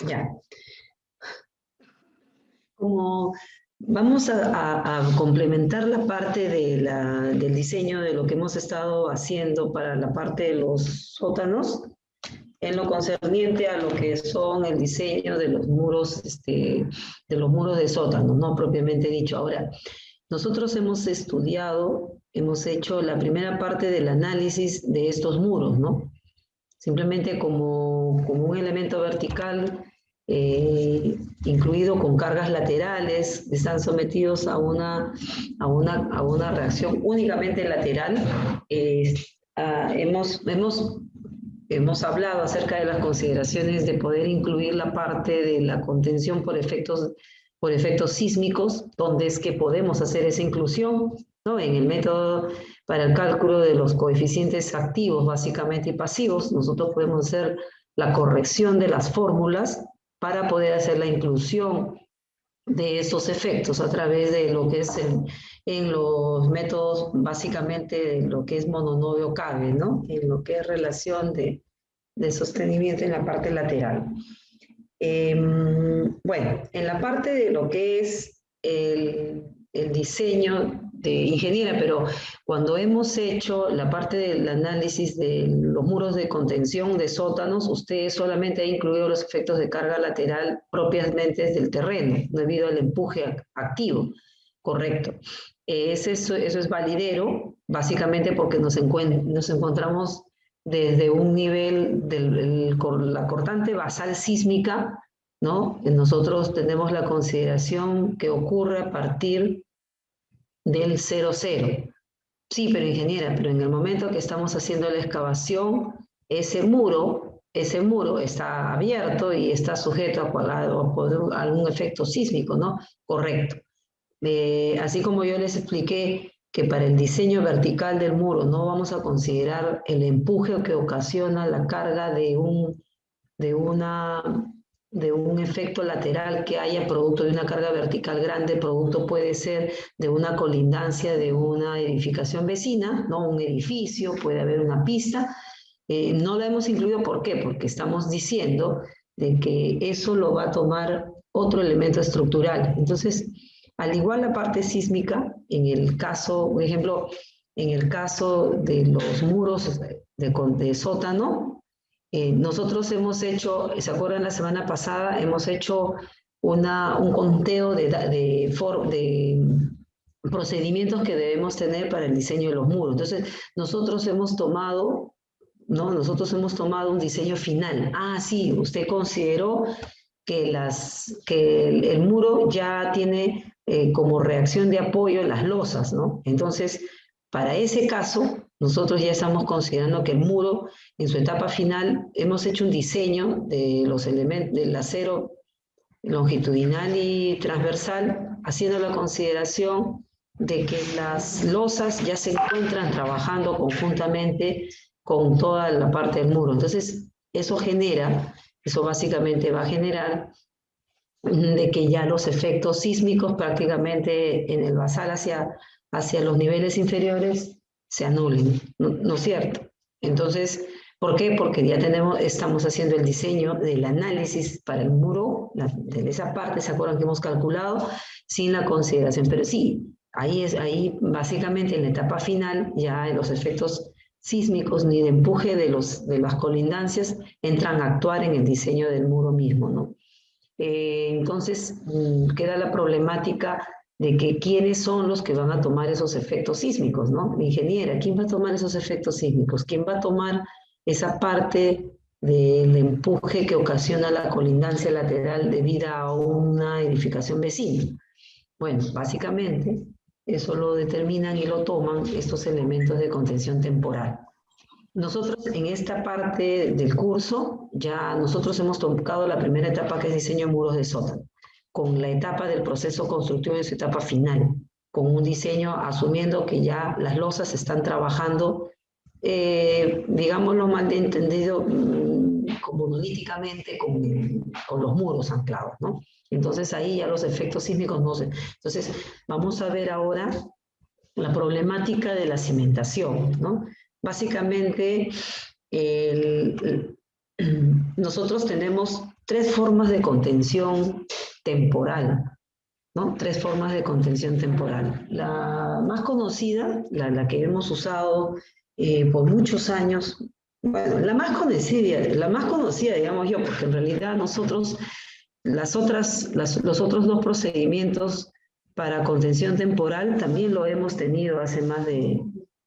Ya. Como vamos a complementar la parte del diseño de lo que hemos estado haciendo para la parte de los sótanos, en lo concerniente a lo que son el diseño de los muros, de los muros de sótano, no propiamente dicho. Ahora, nosotros hemos estudiado, hemos hecho la primera parte del análisis de estos muros, ¿no? Simplemente como un elemento vertical incluido con cargas laterales, están sometidos a una reacción únicamente lateral. Eh, hemos hablado acerca de las consideraciones de poder incluir la parte de la contención por efectos sísmicos, donde es que podemos hacer esa inclusión, ¿no? En el método para el cálculo de los coeficientes activos, básicamente, y pasivos, nosotros podemos hacer la corrección de las fórmulas para poder hacer la inclusión de esos efectos a través de lo que es en los métodos, básicamente, de lo que es mononovio cabe, ¿no? En lo que es relación de sostenimiento en la parte lateral. Bueno, en la parte de lo que es el diseño de ingeniera, pero cuando hemos hecho la parte del análisis de los muros de contención de sótanos, usted solamente ha incluido los efectos de carga lateral propiamente desde el terreno, debido al empuje activo, correcto. Eso es validero, básicamente porque nos encontramos desde un nivel de la cortante basal sísmica, ¿no? Nosotros tenemos la consideración que ocurre a partir del 00. Sí, pero ingeniera, pero en el momento que estamos haciendo la excavación, ese muro está abierto y está sujeto a algún efecto sísmico, ¿no? Correcto. Así como yo les expliqué que para el diseño vertical del muro no vamos a considerar el empuje que ocasiona la carga de, una, de un efecto lateral que haya producto de una carga vertical grande, producto puede ser de una colindancia de una edificación vecina, ¿no? Un edificio, puede haber una pista. No la hemos incluido, ¿por qué? Porque estamos diciendo de que eso lo va a tomar otro elemento estructural. Entonces, al igual la parte sísmica, en el caso, por ejemplo, en el caso de los muros de sótano, nosotros hemos hecho, ¿se acuerdan la semana pasada? Hemos hecho un conteo de procedimientos que debemos tener para el diseño de los muros. Entonces, nosotros hemos tomado, ¿no? Nosotros hemos tomado un diseño final. Ah, sí, usted consideró que el muro ya tiene como reacción de apoyo las losas, ¿no? Entonces, para ese caso, nosotros ya estamos considerando que el muro, en su etapa final, hemos hecho un diseño de los elementos del acero longitudinal y transversal, haciendo la consideración de que las losas ya se encuentran trabajando conjuntamente con toda la parte del muro. Entonces, eso básicamente va a generar de que ya los efectos sísmicos prácticamente en el basal hacia los niveles inferiores se anulen, ¿no es cierto? Entonces, ¿por qué? Porque ya estamos haciendo el diseño del análisis para el muro, de esa parte, ¿se acuerdan que hemos calculado? Sin la consideración, pero sí, ahí básicamente en la etapa final ya los efectos sísmicos ni de empuje de las colindancias entran a actuar en el diseño del muro mismo, ¿no? Entonces, queda la problemática de que quiénes son los que van a tomar esos efectos sísmicos, ¿no? La ingeniera, ¿quién va a tomar esos efectos sísmicos? ¿Quién va a tomar esa parte del empuje que ocasiona la colindancia lateral debida a una edificación vecina? Bueno, básicamente eso lo determinan y lo toman estos elementos de contención temporal. Nosotros en esta parte del curso, ya nosotros hemos tocado la primera etapa que es diseño de muros de sótano, con la etapa del proceso constructivo en su etapa final, con un diseño asumiendo que ya las losas están trabajando, digámoslo mal entendido, como monolíticamente con los muros anclados, ¿no? Entonces ahí ya los efectos sísmicos no se... Entonces vamos a ver ahora la problemática de la cimentación, ¿no? Básicamente, nosotros tenemos tres formas de contención temporal, ¿no? Tres formas de contención temporal. La más conocida, la que hemos usado por muchos años, bueno, la más conocida, digamos yo, porque en realidad nosotros, los otros dos procedimientos para contención temporal también lo hemos tenido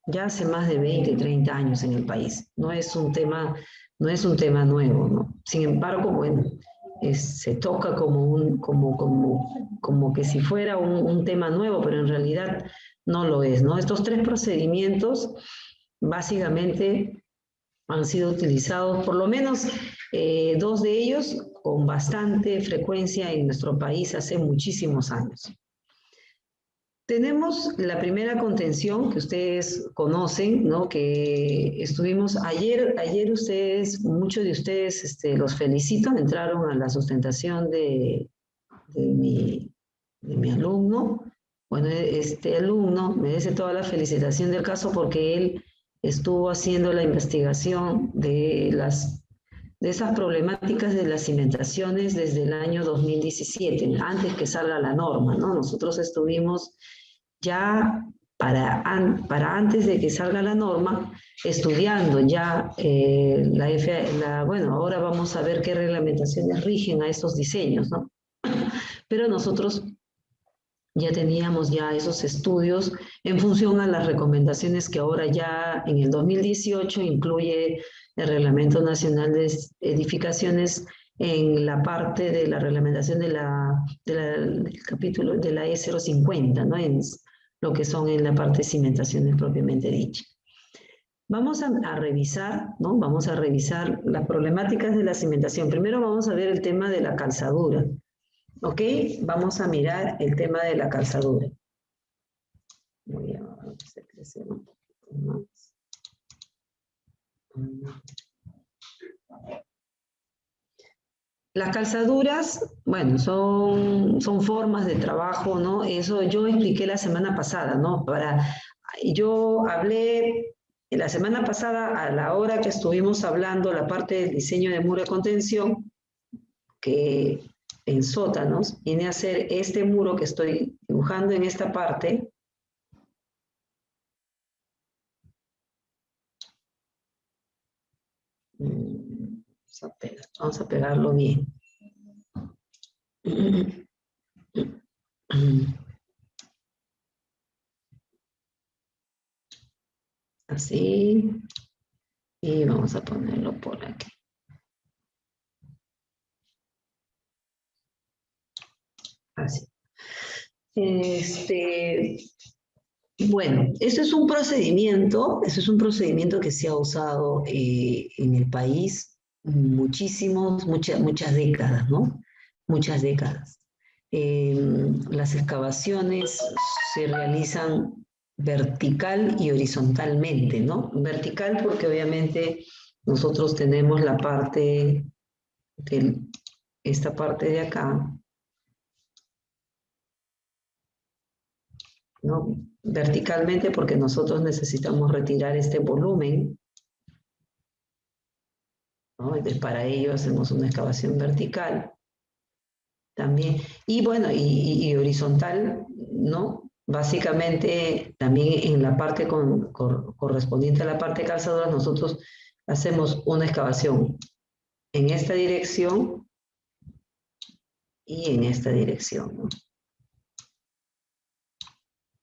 ya hace más de 20, 30 años en el país. No es un tema nuevo, ¿no? Sin embargo, bueno, se toca como que si fuera un tema nuevo, pero en realidad no lo es, ¿no? Estos tres procedimientos básicamente han sido utilizados, por lo menos dos de ellos, con bastante frecuencia en nuestro país hace muchísimos años. Tenemos la primera contención que ustedes conocen, ¿no? Que estuvimos ayer muchos de ustedes, los felicito, entraron a la sustentación de mi alumno. Bueno, este alumno merece toda la felicitación del caso porque él estuvo haciendo la investigación de esas problemáticas de las cimentaciones desde el año 2017, antes que salga la norma, ¿no? Nosotros estuvimos ya para antes de que salga la norma, estudiando ya bueno, ahora vamos a ver qué reglamentaciones rigen a esos diseños, ¿no? Pero nosotros ya teníamos ya esos estudios en función a las recomendaciones que ahora ya en el 2018 incluye el Reglamento Nacional de Edificaciones en la parte de la reglamentación del capítulo de la E050, ¿no? En lo que son en la parte de cimentaciones propiamente dicha. Vamos a revisar, ¿no? Vamos a revisar las problemáticas de la cimentación. Primero vamos a ver el tema de la calzadura. ¿Ok? Vamos a mirar el tema de la calzadura. Voy a hacer crecer un poquito más. Las calzaduras, bueno, son formas de trabajo, ¿no? Eso yo expliqué la semana pasada, ¿no? Yo hablé la semana pasada, a la hora que estuvimos hablando, la parte del diseño de muro de contención, que en sótanos viene a ser este muro que estoy dibujando en esta parte. Vamos a pegarlo bien. Así. Y vamos a ponerlo por aquí. Así. Bueno, eso es un procedimiento que se ha usado en el país muchas décadas, ¿no? Muchas décadas. Las excavaciones se realizan vertical y horizontalmente, ¿no? Vertical porque obviamente nosotros tenemos esta parte de acá, ¿no? Verticalmente porque nosotros necesitamos retirar este volumen, ¿no? Entonces para ello hacemos una excavación vertical también. Y bueno, y horizontal, ¿no? Básicamente también en la parte correspondiente a la parte de calzaduras nosotros hacemos una excavación en esta dirección y en esta dirección, ¿no?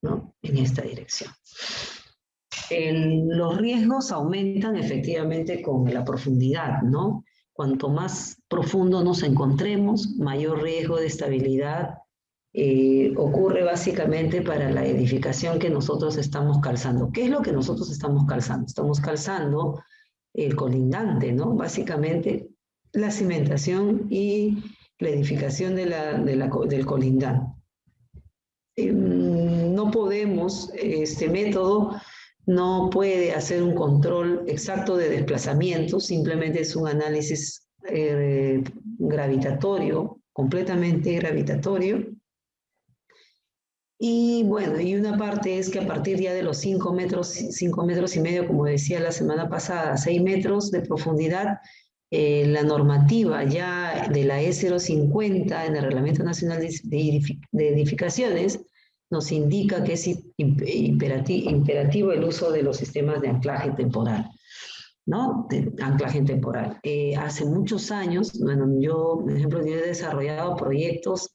¿No? En esta dirección. Los riesgos aumentan efectivamente con la profundidad, ¿no? Cuanto más profundo nos encontremos, mayor riesgo de estabilidad ocurre básicamente para la edificación que nosotros estamos calzando. ¿Qué es lo que nosotros estamos calzando? Estamos calzando el colindante, ¿no? Básicamente la cimentación y la edificación del colindante. No podemos, este método no puede hacer un control exacto de desplazamiento, simplemente es un análisis gravitatorio, completamente gravitatorio. Y bueno, y una parte es que a partir ya de los 5 metros y medio, como decía la semana pasada, 6 metros de profundidad, la normativa ya de la E050 en el Reglamento Nacional de Edificaciones nos indica que es imperativo el uso de los sistemas de anclaje temporal, ¿no? De anclaje temporal. Hace muchos años, bueno, yo, por ejemplo, yo he desarrollado proyectos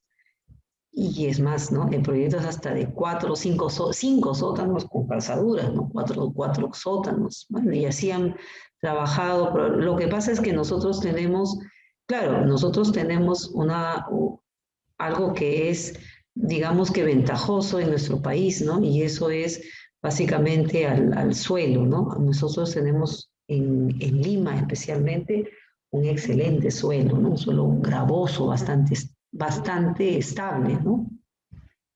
y es más, ¿no? En proyectos hasta de 4 o 5 sótanos con calzaduras, ¿no? Cuatro sótanos, bueno, y así han trabajado, pero lo que pasa es que nosotros tenemos, claro, nosotros tenemos algo que es, digamos que ventajoso en nuestro país, ¿no? Y eso es básicamente al suelo, ¿no? Nosotros tenemos en Lima especialmente un excelente suelo, ¿no? Un suelo gravoso, bastante estable, ¿no?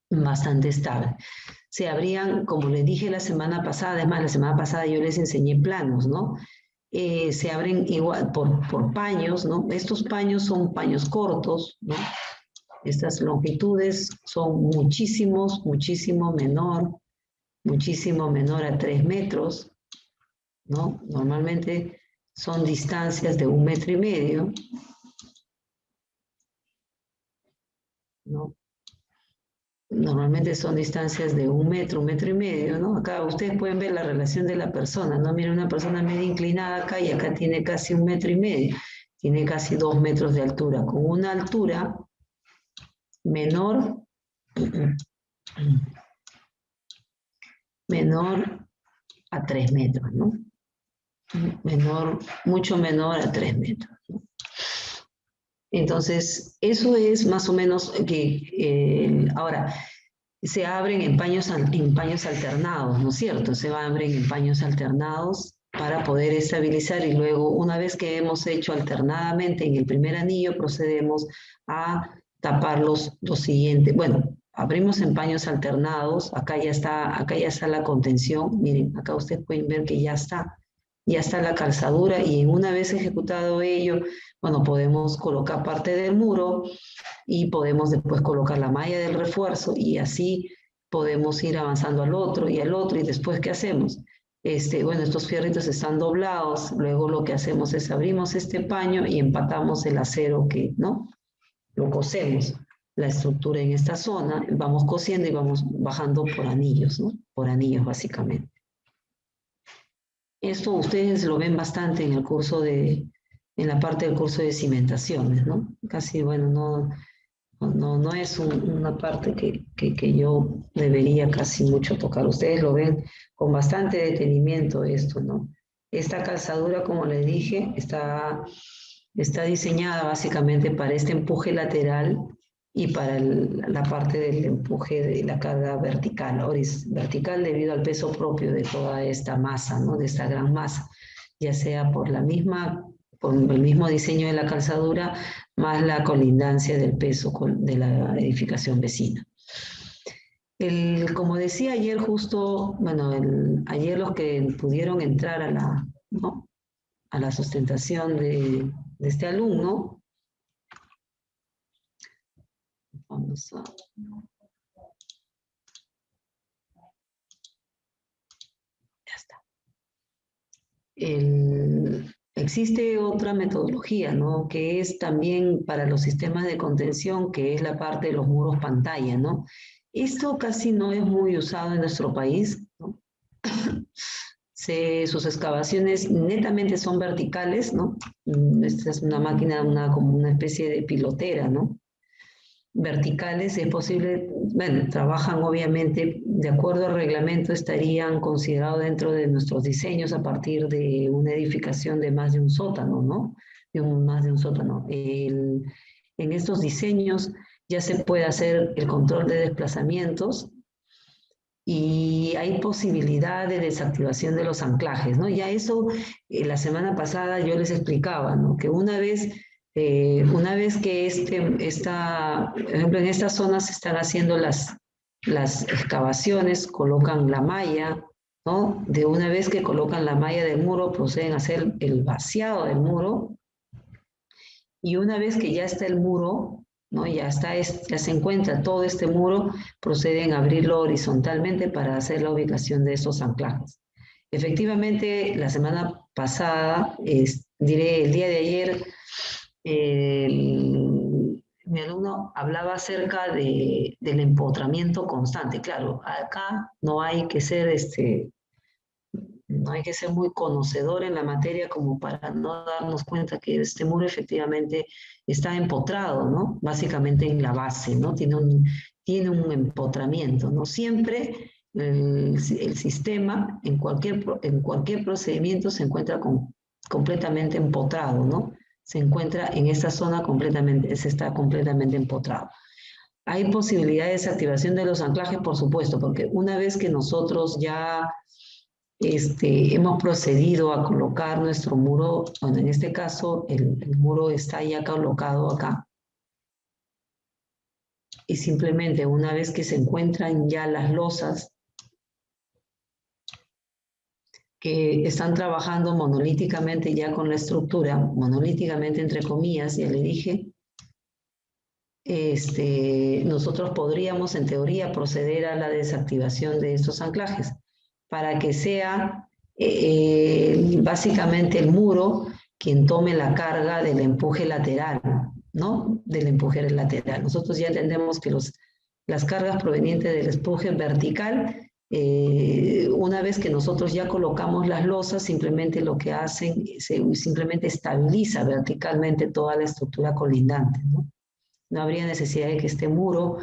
Bastante estable. Se abrían, como les dije la semana pasada, además la semana pasada yo les enseñé planos, ¿no? Se abren igual por paños, ¿no? Estos paños son paños cortos, ¿no? Estas longitudes son muchísimo menor a 3 metros, ¿no? Normalmente son distancias de 1,5 metros, ¿no? Normalmente son distancias de 1 metro, ¿no? Acá ustedes pueden ver la relación de la persona, ¿no? Mira, una persona medio inclinada acá y acá tiene casi 1,5 metros, tiene casi 2 metros de altura, con una altura menor, menor a 3 metros, ¿no? Mucho menor a 3 metros, ¿no? Entonces, eso es más o menos que ahora se abren en paños alternados, ¿no es cierto? Se abren en paños alternados para poder estabilizar y luego, una vez que hemos hecho alternadamente en el primer anillo, procedemos a tapar los siguientes. Bueno, abrimos en paños alternados, acá ya está la contención, miren, acá ustedes pueden ver que ya está la calzadura y una vez ejecutado ello, bueno, podemos colocar parte del muro y podemos después colocar la malla del refuerzo y así podemos ir avanzando al otro y al otro y después ¿qué hacemos? Bueno, estos fierritos están doblados, luego lo que hacemos es abrimos este paño y empatamos el acero que, ¿no? Lo cosemos, la estructura en esta zona, vamos cosiendo y vamos bajando por anillos, ¿no? Por anillos básicamente. Esto ustedes lo ven bastante en el curso en la parte del curso de cimentaciones, ¿no? Casi, bueno, no es una parte que yo debería casi mucho tocar. Ustedes lo ven con bastante detenimiento esto, ¿no? Esta calzadura, como les dije, está diseñada básicamente para este empuje lateral y para la parte del empuje de la carga vertical, vertical debido al peso propio de toda esta masa, ¿no? De esta gran masa, ya sea por el mismo diseño de la calzadura, más la colindancia del peso de la edificación vecina. Como decía ayer justo, bueno, ayer los que pudieron entrar ¿no? a la sustentación de este alumno, vamos a... Ya está. Existe otra metodología, ¿no? Que es también para los sistemas de contención, que es la parte de los muros pantalla, ¿no? Esto casi no es muy usado en nuestro país, ¿no? Sus excavaciones netamente son verticales, ¿no? Esta es una máquina, como una especie de pilotera, ¿no? Verticales es posible, bueno, trabajan obviamente de acuerdo al reglamento, estarían considerados dentro de nuestros diseños a partir de una edificación de más de un sótano, ¿no? Más de un sótano. En estos diseños ya se puede hacer el control de desplazamientos y hay posibilidad de desactivación de los anclajes, ¿no? Ya eso, la semana pasada yo les explicaba, ¿no? Que una vez que por ejemplo, en estas zonas se están haciendo las excavaciones, colocan la malla, ¿no? De una vez que colocan la malla del muro, proceden a hacer el vaciado del muro, y una vez que ya está el muro, ¿no? Ya se encuentra todo este muro, proceden a abrirlo horizontalmente para hacer la ubicación de estos anclajes. Efectivamente, la semana pasada diré, el día de ayer, mi alumno hablaba acerca del empotramiento constante. Claro, acá no hay que ser no hay que ser muy conocedor en la materia como para no darnos cuenta que este muro efectivamente está empotrado, ¿no? Básicamente en la base, ¿no? Tiene un empotramiento, ¿no? Siempre el sistema en cualquier procedimiento se encuentra completamente empotrado, ¿no? Se encuentra en esta zona se está completamente empotrado. Hay posibilidad de desactivación de los anclajes, por supuesto, porque una vez que nosotros ya hemos procedido a colocar nuestro muro, bueno, en este caso el muro está ya colocado acá, y simplemente una vez que se encuentran ya las losas que están trabajando monolíticamente ya con la estructura, monolíticamente entre comillas, ya le dije, nosotros podríamos en teoría proceder a la desactivación de estos anclajes para que sea básicamente el muro quien tome la carga del empuje lateral, ¿no? Del empuje lateral. Nosotros ya entendemos que las cargas provenientes del empuje vertical, una vez que nosotros ya colocamos las losas, simplemente lo que hacen, simplemente estabiliza verticalmente toda la estructura colindante, ¿no? No habría necesidad de que este muro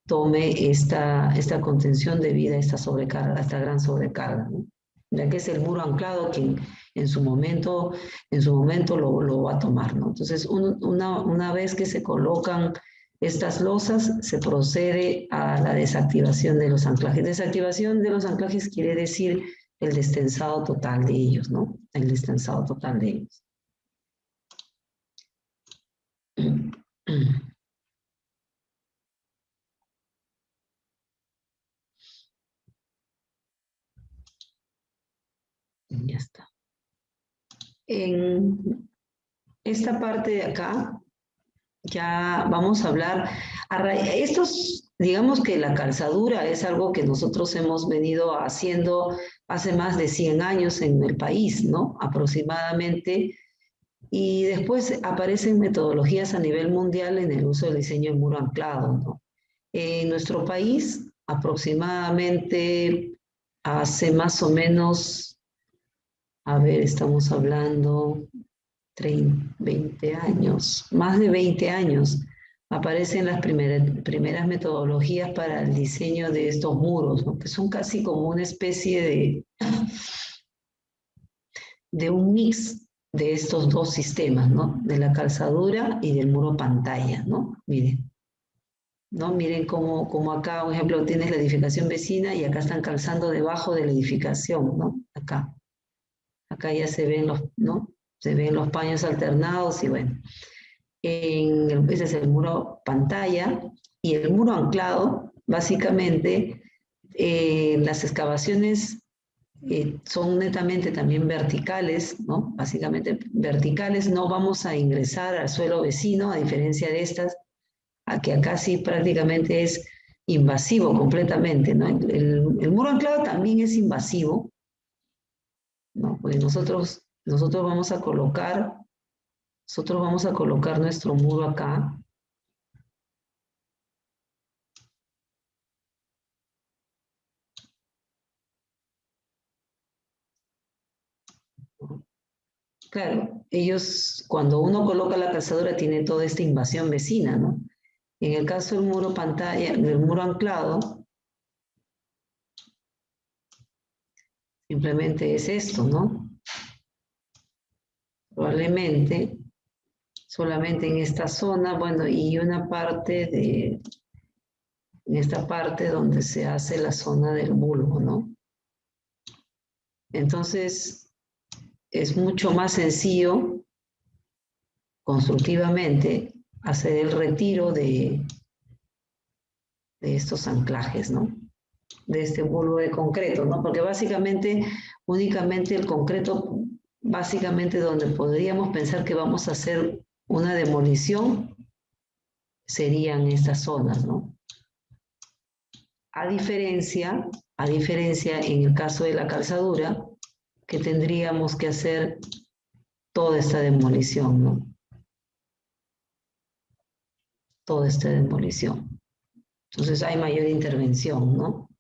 tome esta contención debido a esta sobrecarga, a esta gran sobrecarga, ¿no? Ya que es el muro anclado quien en su momento lo va a tomar, ¿no? Entonces, una vez que se colocan estas losas, se procede a la desactivación de los anclajes. Desactivación de los anclajes quiere decir el destensado total de ellos, ¿no? El destensado total de ellos. Ya está. En esta parte de acá, ya vamos a hablar, digamos que la calzadura es algo que nosotros hemos venido haciendo hace más de 100 años en el país, ¿no? Aproximadamente, y después aparecen metodologías a nivel mundial en el uso del diseño de muro anclado, ¿no? En nuestro país, aproximadamente hace más o menos, a ver, estamos hablando 20 años, más de 20 años, aparecen las primeras metodologías para el diseño de estos muros, ¿no? Que son casi como una especie de un mix de estos dos sistemas, ¿no? De la calzadura y del muro pantalla, ¿no? Miren, ¿no? Miren cómo acá, por ejemplo, tienes la edificación vecina y acá están calzando debajo de la edificación, ¿no? Acá ya se ven ¿no? Se ven los paños alternados y bueno. Ese es el muro pantalla y el muro anclado, básicamente, las excavaciones son netamente también verticales, ¿no? Básicamente verticales, no vamos a ingresar al suelo vecino, a diferencia de estas, a que acá sí prácticamente es invasivo completamente, ¿no? El muro anclado también es invasivo, ¿no? Porque nosotros vamos a colocar nuestro muro acá. Claro, cuando uno coloca la calzadura, tiene toda esta invasión vecina, ¿no? En el caso del muro pantalla, del muro anclado, simplemente es esto, ¿no? Probablemente solamente en esta zona, bueno, y en esta parte donde se hace la zona del bulbo, ¿no? Entonces, es mucho más sencillo constructivamente hacer el retiro de estos anclajes, ¿no? De este bulbo de concreto, ¿no? Porque básicamente, únicamente el concreto, básicamente donde podríamos pensar que vamos a hacer una demolición, serían estas zonas, ¿no? A diferencia en el caso de la calzadura, que tendríamos que hacer toda esta demolición, ¿no? Toda esta demolición. Entonces hay mayor intervención, ¿no?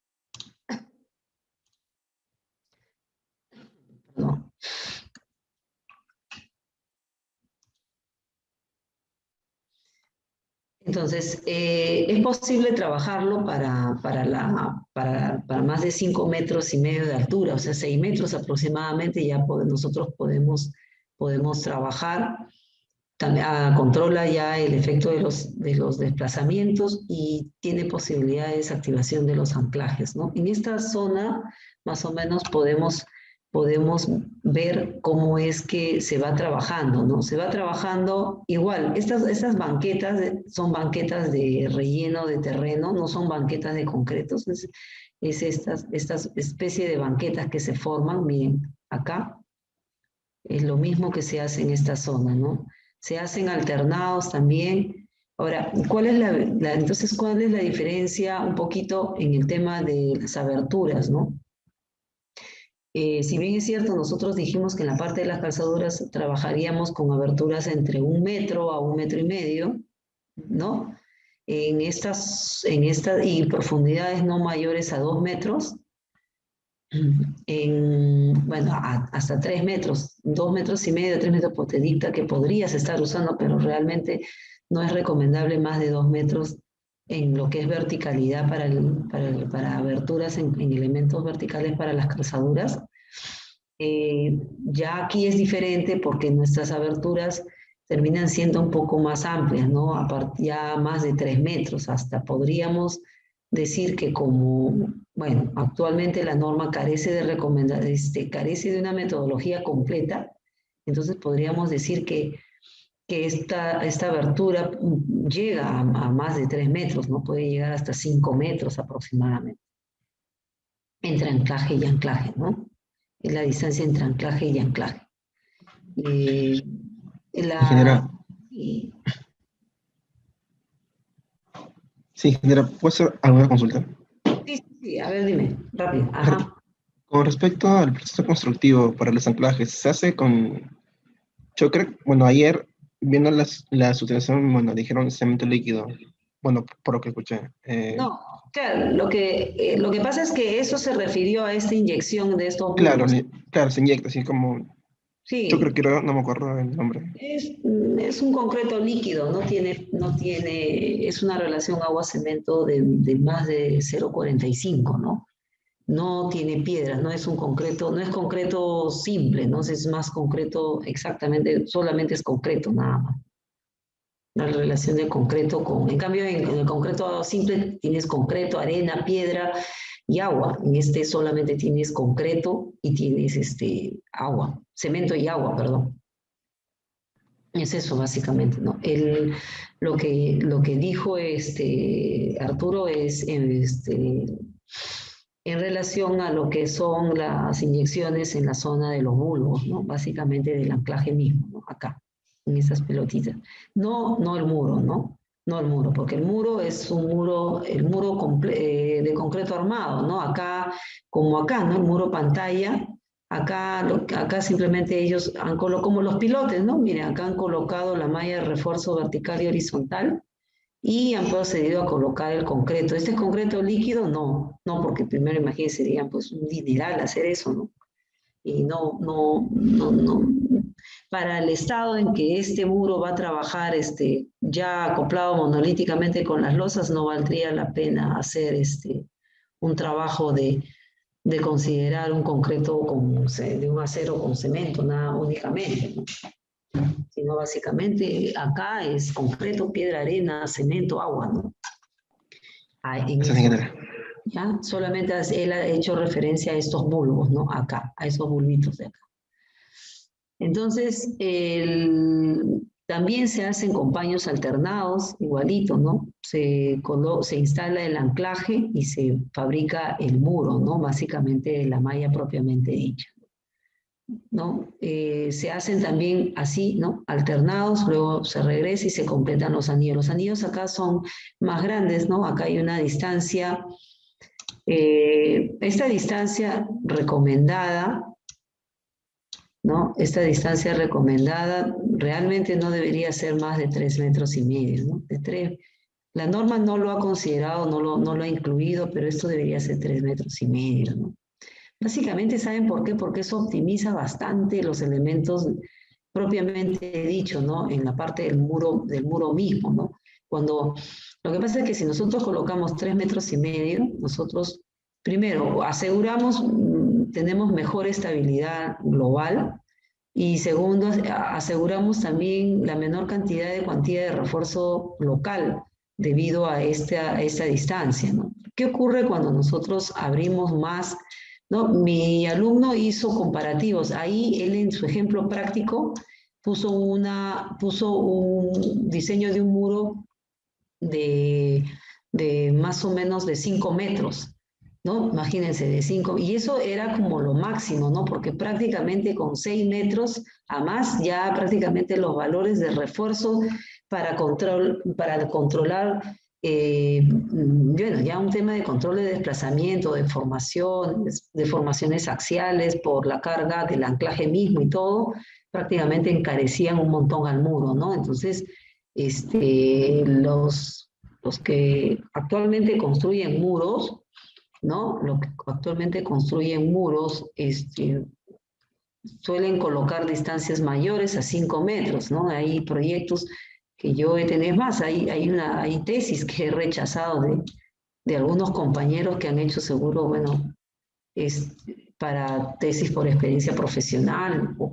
¿No? Entonces, es posible trabajarlo para más de 5,5 metros de altura, o sea, 6 metros aproximadamente, ya nosotros podemos trabajar. También, controla ya el efecto de los desplazamientos y tiene posibilidad de desactivación de los anclajes, ¿no? En esta zona, más o menos, podemos ver cómo es que se va trabajando, ¿no? Se va trabajando igual. Estas banquetas son banquetas de relleno de terreno, no son banquetas de concretos, es estas especie de banquetas que se forman, miren, acá. Es lo mismo que se hace en esta zona, ¿no? Se hacen alternados también. Ahora, entonces, ¿cuál es la diferencia un poquito en el tema de las aberturas, ¿no? Si bien es cierto, nosotros dijimos que en la parte de las calzaduras trabajaríamos con aberturas entre 1 metro a 1,5 metros, ¿no? Y profundidades no mayores a 2 metros, bueno, hasta 3 metros, 2,5 metros, 3 metros, pues te dicta que podrías estar usando, pero realmente no es recomendable más de 2 metros en lo que es verticalidad para aberturas en elementos verticales para las calzaduras. Ya aquí es diferente porque nuestras aberturas terminan siendo un poco más amplias, ¿no? Ya más de 3 metros, hasta podríamos decir que bueno, actualmente la norma carece carece de una metodología completa, entonces podríamos decir que esta abertura llega a más de 3 metros, ¿no? Puede llegar hasta 5 metros aproximadamente, entre anclaje y anclaje, ¿no? Es la distancia entre anclaje y anclaje. Ingeniera, sí, ingeniera, ¿puedo hacer alguna consulta? Sí, a ver, dime, rápido. Ajá. Con respecto al proceso constructivo para los anclajes, se hace yo creo, bueno, ayer, viendo la utilización, bueno, dijeron cemento líquido, bueno, por lo que escuché. No, claro, lo que pasa es que eso se refirió a esta inyección de estos Claro, bulbos. claro, se inyecta, así como, yo creo Sí, que no me acuerdo el nombre. es un concreto líquido, es una relación agua-cemento de más de 0,45, ¿no? No tiene piedras, no es un concreto, no es concreto simple, ¿no? Es más concreto, exactamente, solamente es concreto, nada más. La relación de concreto en cambio, en el concreto simple tienes concreto, arena, piedra y agua. En este solamente tienes concreto y tienes agua, cemento y agua, perdón. Es eso básicamente, ¿no? Lo que dijo Arturo es en relación a lo que son las inyecciones en la zona de los bulbos, ¿no? Básicamente del anclaje mismo, ¿no? Acá, en esas pelotitas. No el muro, ¿no? No el muro, porque el muro es el muro de concreto armado, ¿no? Acá, como acá, ¿no? El muro pantalla. Acá simplemente ellos han colocado, como los pilotes, ¿no? Miren, acá han colocado la malla de refuerzo vertical y horizontal y han procedido a colocar el concreto. ¿Este es concreto líquido? No, porque primero imagínense, sería pues un dineral hacer eso, ¿no? Y no. Para el estado en que este muro va a trabajar ya acoplado monolíticamente con las losas, no valdría la pena hacer un trabajo de considerar un concreto de un acero con cemento, nada únicamente, ¿no? Sino básicamente acá es concreto, piedra, arena, cemento, agua, ¿no? En Gracias, eso, ingeniera. ¿ya? Solamente él ha hecho referencia a estos bulbos, ¿no? Acá, a esos bulbitos de acá. Entonces, también se hacen con paños alternados, igualito, ¿no? Se instala el anclaje y se fabrica el muro, ¿no? Básicamente la malla propiamente dicha, ¿no? Se hacen también así, ¿no? Alternados, luego se regresa y se completan los anillos. Los anillos acá son más grandes, ¿no? Acá hay una distancia, esta distancia recomendada ¿no? Esta distancia recomendada realmente no debería ser más de 3,5 metros, ¿no? La norma no lo ha considerado, no lo ha incluido, pero esto debería ser 3,5 metros, ¿no? Básicamente, ¿saben por qué? Porque eso optimiza bastante los elementos propiamente dicho, ¿no? En la parte del muro mismo, ¿no? Lo que pasa es que si nosotros colocamos 3,5 metros, nosotros, primero, aseguramos, tenemos mejor estabilidad global, y segundo, aseguramos también la menor cantidad de cuantía de refuerzo local debido a esta distancia, ¿no? ¿Qué ocurre cuando nosotros abrimos más, ¿no? Mi alumno hizo comparativos. Ahí él en su ejemplo práctico puso un diseño de un muro de, de más o menos de 5 metros, ¿no? Imagínense, de 5, y eso era como lo máximo, ¿no? Porque prácticamente con 6 metros a más, ya prácticamente los valores de refuerzo para controlar, bueno, ya un tema de control de desplazamiento, de formaciones axiales por la carga del anclaje mismo y todo, prácticamente encarecían un montón al muro, ¿no? Entonces, los que actualmente construyen muros, ¿no? Los que actualmente construyen muros, suelen colocar distancias mayores a 5 metros, ¿no? Hay proyectos que yo he tenido, más, hay tesis que he rechazado de algunos compañeros que han hecho seguro, bueno, para tesis por experiencia profesional o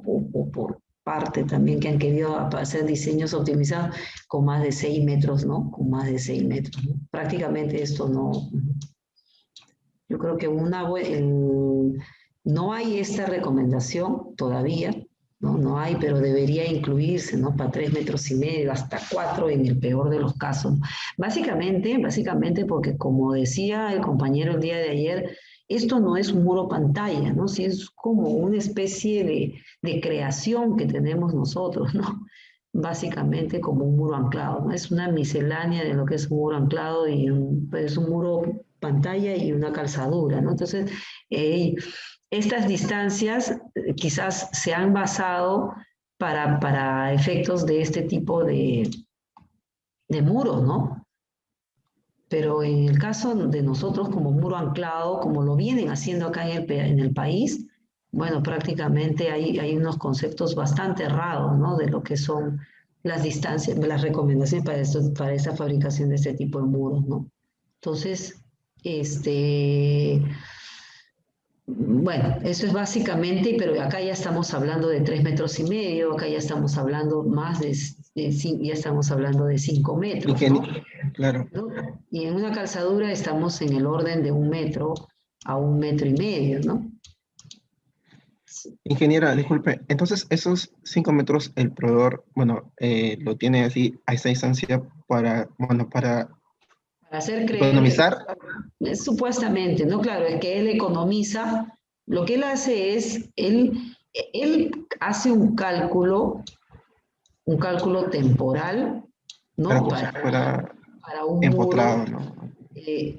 por parte también que han querido hacer diseños optimizados con más de 6 metros, ¿no? Con más de 6 metros, ¿no? Prácticamente esto no, yo creo que no hay esta recomendación todavía, ¿no? No hay, pero debería incluirse, ¿no? Para 3,5 metros, hasta 4 en el peor de los casos. Básicamente porque como decía el compañero el día de ayer, esto no es un muro pantalla, ¿no? Sí, es como una especie de creación que tenemos nosotros, ¿no? Básicamente como un muro anclado, ¿no? Es una miscelánea de lo que es un muro anclado y es un muro pantalla y una calzadura, ¿no? Entonces, estas distancias quizás se han basado para efectos de este tipo de muros, ¿no? Pero en el caso de nosotros como muro anclado, como lo vienen haciendo acá en el país, bueno, prácticamente hay unos conceptos bastante errados, ¿no? De lo que son las distancias, las recomendaciones para esta fabricación de este tipo de muros, ¿no? Entonces, bueno, eso es básicamente, pero acá ya estamos hablando de 3,5 metros, acá ya estamos hablando ya estamos hablando de 5 metros, ¿no? Claro. ¿No? Y en una calzadura estamos en el orden de 1 metro a 1,5 metros, ¿no? Ingeniera, disculpe, entonces esos 5 metros el proveedor, bueno, lo tiene así a esa distancia para, bueno, para Para hacer creer economizar. que supuestamente, ¿no? Claro, es que él economiza, lo que él hace es, él hace un cálculo temporal, Para ¿no? como si fuera Para un empotrado, muro, ¿no?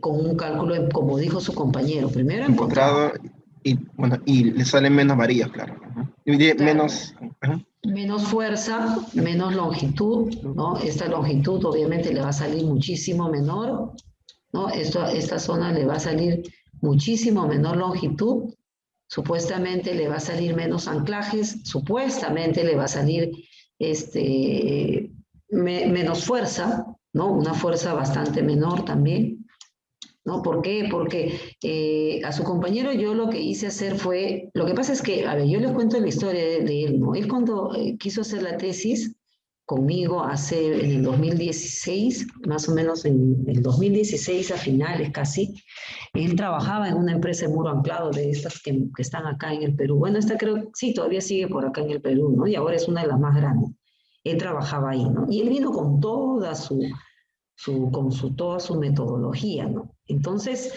con un cálculo, como dijo su compañero, primero empotrado, Empotrado y, bueno, y le salen menos varillas, claro. Ajá. claro, Menos, ajá, menos fuerza, menos longitud, ¿no? Esta longitud obviamente le va a salir muchísimo menor, ¿no? Esta zona le va a salir muchísimo menor longitud, supuestamente le va a salir menos anclajes, supuestamente le va a salir menos fuerza, ¿no? Una fuerza bastante menor también, ¿no? ¿Por qué? Porque a su compañero yo lo que hice hacer fue, lo que pasa es que, a ver, yo les cuento la historia de él, ¿no? Él cuando quiso hacer la tesis conmigo en el 2016, más o menos en el 2016 a finales casi, él trabajaba en una empresa de muro anclado de estas que están acá en el Perú. Bueno, esta creo, sí, todavía sigue por acá en el Perú, ¿no? Y ahora es una de las más grandes. Él trabajaba ahí, ¿no? Y él vino con toda su metodología, ¿no? Entonces,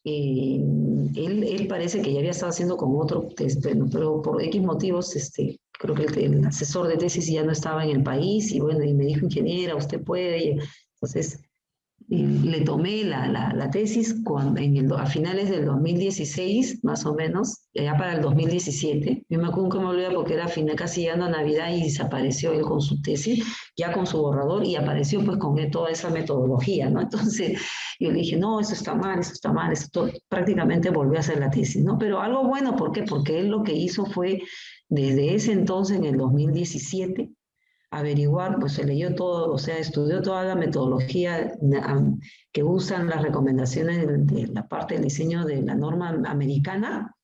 él parece que ya había estado haciendo con otro, pero por X motivos, creo que el asesor de tesis ya no estaba en el país y bueno, y me dijo, ingeniera, usted puede. Entonces, le tomé la tesis a finales del 2016, más o menos, ya para el 2017. Yo me acuerdo que me olvidé porque era casi llegando a Navidad y desapareció él con su tesis, ya con su borrador, y apareció pues con toda esa metodología, ¿no? Entonces yo le dije, no, eso está mal, eso está mal, prácticamente volvió a hacer la tesis, ¿no? Pero algo bueno, ¿por qué? Porque él lo que hizo fue, desde ese entonces, en el 2017, averiguar, pues se leyó todo, o sea, estudió toda la metodología que usan las recomendaciones de la parte del diseño de la norma americana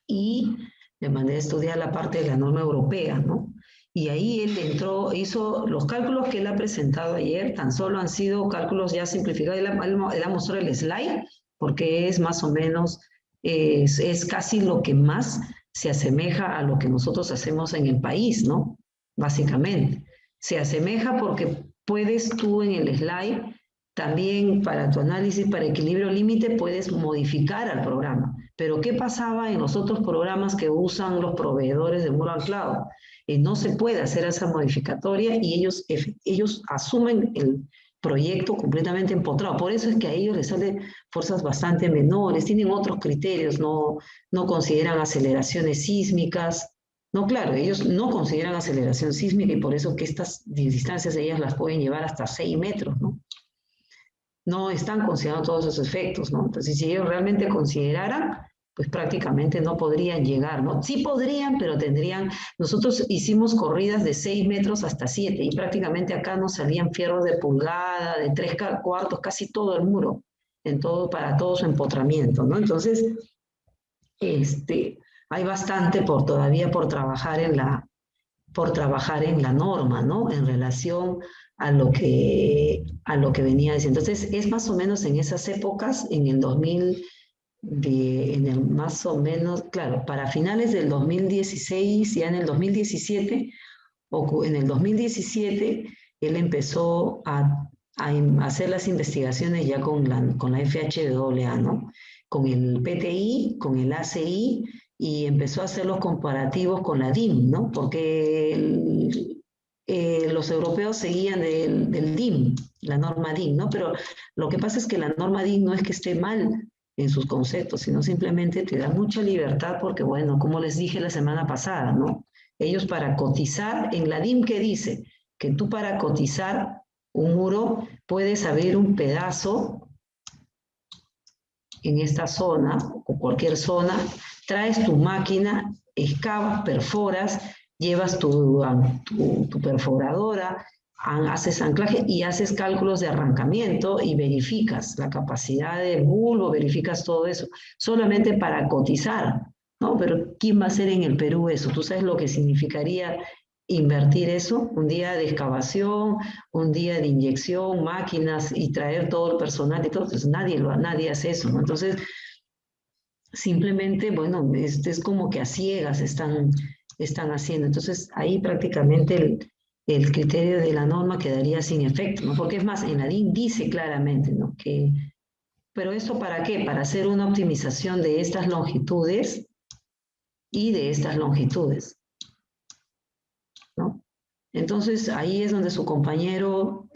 y de manera a estudiar la parte de la norma europea, ¿no? Y ahí él entró, hizo los cálculos que él ha presentado ayer, tan solo han sido cálculos ya simplificados. Él ha mostrado el slide porque es más o menos, es casi lo que más se asemeja a lo que nosotros hacemos en el país, ¿no? Básicamente. Se asemeja porque puedes tú en el slide también para tu análisis, para equilibrio límite, puedes modificar al programa. Pero ¿qué pasaba en los otros programas que usan los proveedores de muro anclado? No se puede hacer esa modificatoria y ellos asumen el proyecto completamente empotrado. Por eso es que a ellos les salen fuerzas bastante menores, tienen otros criterios, no consideran aceleraciones sísmicas. No, claro, ellos no consideran aceleración sísmica y por eso que estas distancias ellas las pueden llevar hasta 6 metros, ¿no? No están considerando todos esos efectos, ¿no? Entonces, si ellos realmente consideraran, pues prácticamente no podrían llegar, ¿no? Sí podrían, pero nosotros hicimos corridas de 6 metros hasta 7 y prácticamente acá nos salían fierros de pulgada, de 3/4, casi todo el muro, para todo su empotramiento, ¿no? Entonces, hay bastante todavía por trabajar en la norma, ¿no? En relación a lo que venía diciendo. Entonces, es más o menos en esas épocas, en el 2000, más o menos, claro, para finales del 2016, ya en el 2017, en el 2017, él empezó a hacer las investigaciones ya con la FHWA, ¿no? Con el PTI, con el ACI, y empezó a hacer los comparativos con la DIM, ¿no? Porque los europeos seguían del DIM, la norma DIM, ¿no? Pero lo que pasa es que la norma DIM no es que esté mal en sus conceptos, sino simplemente te da mucha libertad porque, bueno, como les dije la semana pasada, ¿no? Ellos para cotizar, en la DIM que dice que tú para cotizar un muro puedes abrir un pedazo en esta zona o cualquier zona, traes tu máquina, excavas, perforas, llevas tu perforadora, haces anclaje y haces cálculos de arrancamiento y verificas la capacidad del bulbo, verificas todo eso, solamente para cotizar, ¿no? Pero ¿quién va a hacer en el Perú eso? ¿Tú sabes lo que significaría invertir eso? Un día de excavación, un día de inyección, máquinas y traer todo el personal y todo, pues nadie hace eso, ¿no? Entonces, simplemente, bueno, es como que a ciegas están haciendo. Entonces, ahí prácticamente el criterio de la norma quedaría sin efecto, ¿no? Porque es más, en la DIN dice claramente, ¿no? Pero ¿esto para qué? Para hacer una optimización de estas longitudes y de estas longitudes, ¿no? Entonces ahí es donde su compañero,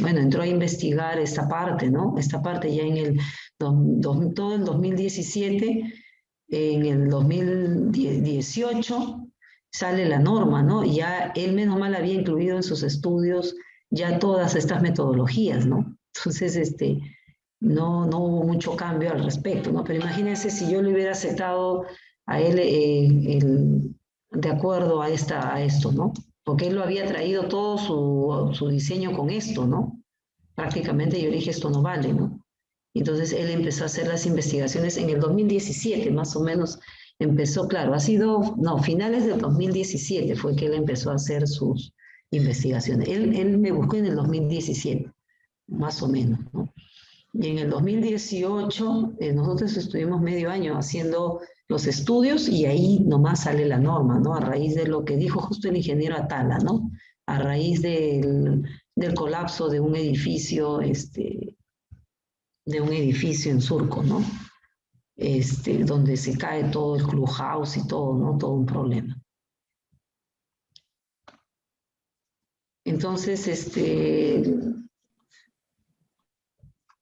bueno, entró a investigar esta parte, ¿no? Esta parte ya en todo el 2017, en el 2018 sale la norma, ¿no? Y ya él menos mal había incluido en sus estudios ya todas estas metodologías, ¿no? Entonces, no hubo mucho cambio al respecto, ¿no? Pero imagínense si yo le hubiera aceptado a él de acuerdo a esto, ¿no? Porque él lo había traído todo su diseño con esto, ¿no? Prácticamente yo le dije, esto no vale, ¿no? Entonces él empezó a hacer las investigaciones en el 2017, más o menos empezó, claro, finales del 2017 fue que él empezó a hacer sus investigaciones. Él me buscó en el 2017, más o menos, ¿no? Y en el 2018 nosotros estuvimos medio año haciendo los estudios y ahí nomás sale la norma, ¿no? A raíz de lo que dijo justo el ingeniero Atala, ¿no? A raíz del colapso de un edificio, en Surco, ¿no? Donde se cae todo el clubhouse y todo, ¿no? Todo un problema. Entonces,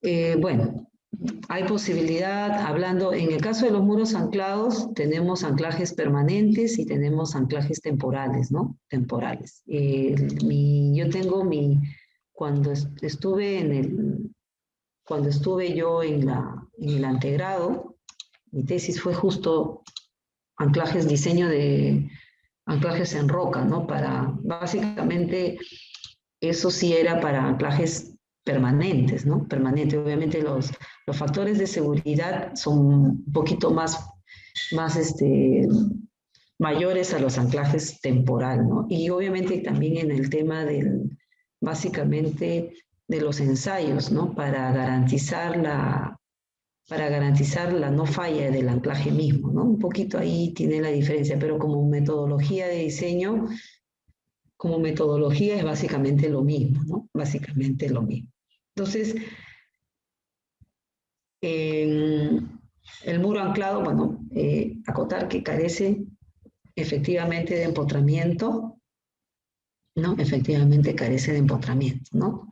Bueno, hay posibilidad, hablando, en el caso de los muros anclados, tenemos anclajes permanentes y tenemos anclajes temporales, ¿no? Temporales. Yo tengo cuando estuve cuando estuve yo en el antegrado, mi tesis fue justo diseño de anclajes en roca, ¿no? Básicamente, eso sí era para anclajes permanentes, ¿no? Permanentes. Obviamente los factores de seguridad son un poquito más mayores a los anclajes temporal, ¿no? Y obviamente también en el tema básicamente, de los ensayos, ¿no? Para garantizar la no falla del anclaje mismo, ¿no? Un poquito ahí tiene la diferencia, pero como metodología de diseño, como metodología es básicamente lo mismo, ¿no? Básicamente lo mismo. Entonces, el muro anclado, bueno, acotar que carece efectivamente de empotramiento, ¿no? Efectivamente carece de empotramiento, ¿no?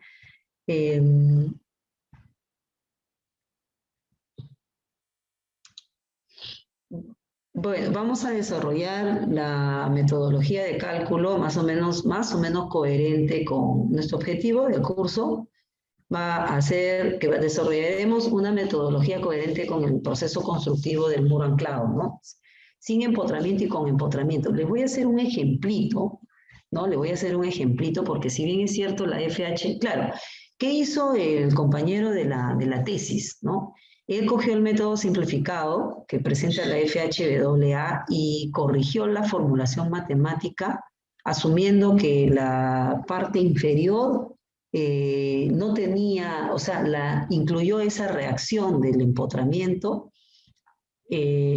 Bueno, vamos a desarrollar la metodología de cálculo más o menos coherente con nuestro objetivo del curso. Va a ser que desarrollaremos una metodología coherente con el proceso constructivo del muro anclado, ¿no? Sin empotramiento y con empotramiento. Les voy a hacer un ejemplito, ¿no? Le voy a hacer un ejemplito porque si bien es cierto la FH, claro, ¿qué hizo el compañero de la tesis, ¿no? Él cogió el método simplificado que presenta la FHWA y corrigió la formulación matemática asumiendo que la parte inferior no tenía, o sea, incluyó esa reacción del empotramiento,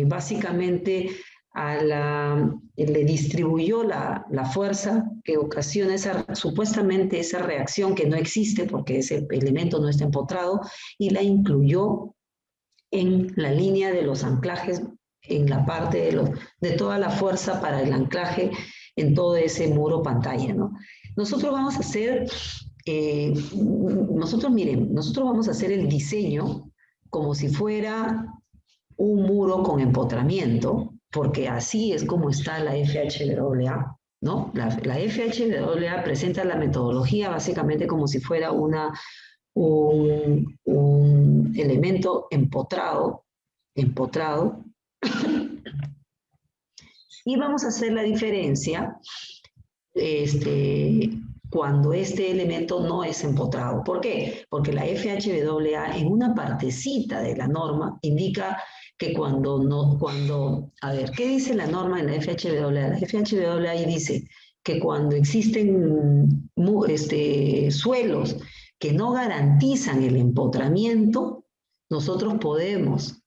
básicamente le distribuyó la fuerza que ocasiona supuestamente esa reacción que no existe porque ese elemento no está empotrado y la incluyó en la línea de los anclajes, en la parte de toda la fuerza para el anclaje en todo ese muro pantalla, ¿no? Nosotros vamos a hacer, nosotros vamos a hacer el diseño como si fuera un muro con empotramiento, porque así es como está la FHWA, ¿no? La FHWA presenta la metodología básicamente como si fuera un elemento empotrado, y vamos a hacer la diferencia cuando este elemento no es empotrado. ¿Por qué? Porque la FHWA en una partecita de la norma indica que a ver, ¿qué dice la norma en la FHWA? La FHWA ahí dice que cuando existen suelos que no garantizan el empotramiento, nosotros podemos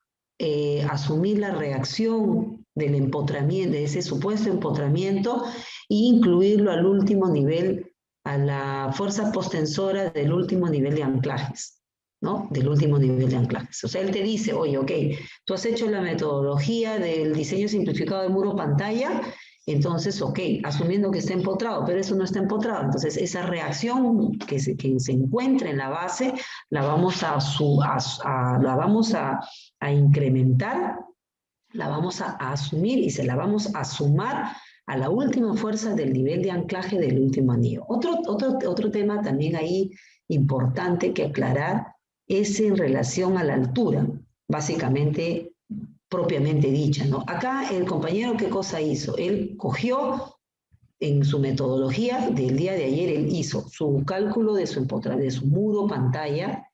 asumir la reacción del empotramiento, de ese supuesto empotramiento, e incluirlo al último nivel, a la fuerza postensora del último nivel de anclajes, ¿no? Del último nivel de anclajes. O sea, él te dice, oye, ok, tú has hecho la metodología del diseño simplificado de muro pantalla, entonces, ok, asumiendo que está empotrado, pero eso no está empotrado. Entonces, esa reacción que se encuentra en la base, la vamos a incrementar, la vamos a asumir y se la vamos a sumar a la última fuerza del nivel de anclaje del último anillo. Otro tema también ahí importante que aclarar es en relación a la altura, básicamente propiamente dicha, ¿no? Acá el compañero, ¿qué cosa hizo? Él cogió en su metodología del día de ayer, él hizo su cálculo de su muro pantalla,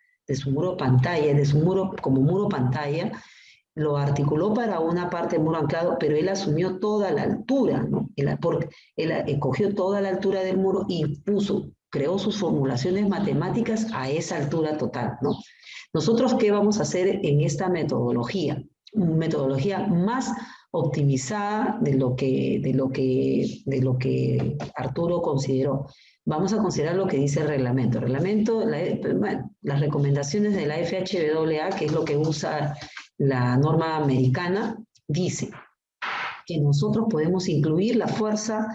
como muro pantalla, lo articuló para una parte del muro anclado, pero él asumió toda la altura, ¿no? Él cogió toda la altura del muro y creó sus formulaciones matemáticas a esa altura total, ¿no? Nosotros, ¿qué vamos a hacer en esta metodología? Una metodología más optimizada de lo que Arturo consideró. Vamos a considerar lo que dice el reglamento. Las recomendaciones de la FHWA, que es lo que usa la norma americana, dice que nosotros podemos incluir la fuerza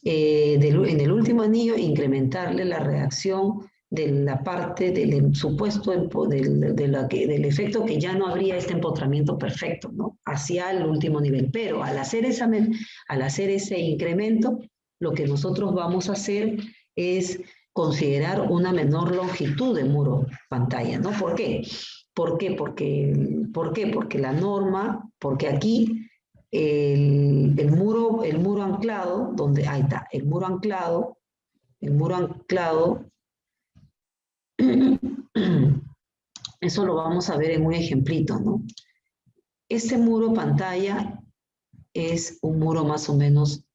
en el último anillo e incrementarle la reacción de la parte del supuesto del efecto que ya no habría este empotramiento perfecto, ¿no? Hacia el último nivel. Pero al hacer ese incremento, lo que nosotros vamos a hacer es considerar una menor longitud de muro pantalla, ¿no? ¿Por qué? ¿Por qué? Porque la norma, porque aquí el muro anclado, donde, ahí está, el muro anclado, eso lo vamos a ver en un ejemplito, ¿no? Este muro pantalla es un muro más o menos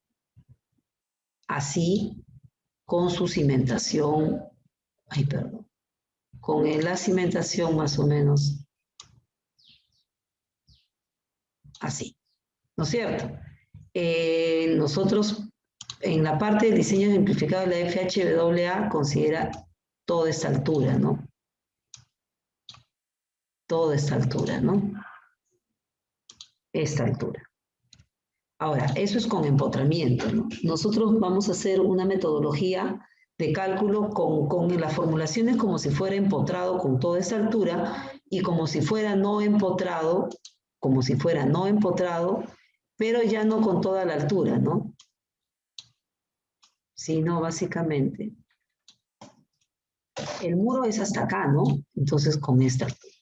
así, con su cimentación, ay, perdón, con la cimentación más o menos así, ¿no es cierto? Nosotros, en la parte del diseño simplificado de la FHWA, considera toda esta altura, ¿no? Toda esta altura, ¿no? Esta altura. Ahora, eso es con empotramiento, ¿no? Nosotros vamos a hacer una metodología de cálculo con las formulaciones como si fuera empotrado con toda esta altura y como si fuera no empotrado, pero ya no con toda la altura, ¿no? Sino básicamente, el muro es hasta acá, ¿no? Entonces con esta altura,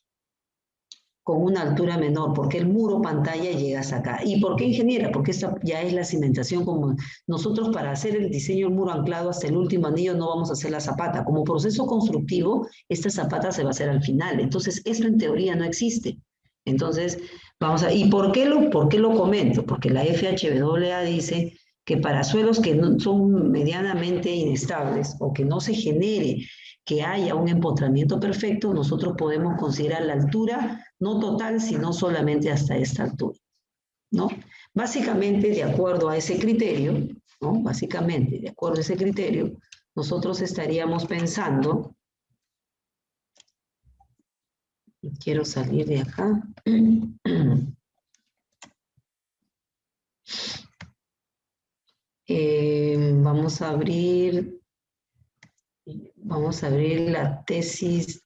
con una altura menor, porque el muro pantalla llega hasta acá. ¿Y por qué, ingeniera? Porque esta ya es la cimentación, como nosotros para hacer el diseño del muro anclado hasta el último anillo no vamos a hacer la zapata. Como proceso constructivo, esta zapata se va a hacer al final. Entonces, esto en teoría no existe. Entonces, ¿y por qué lo comento? Porque la FHWA dice que para suelos que no, son medianamente inestables o que no se genere que haya un empotramiento perfecto, nosotros podemos considerar la altura no total, sino solamente hasta esta altura, ¿no? Básicamente, de acuerdo a ese criterio, ¿no? Básicamente, de acuerdo a ese criterio, nosotros estaríamos pensando, quiero salir de acá, vamos a abrir la tesis.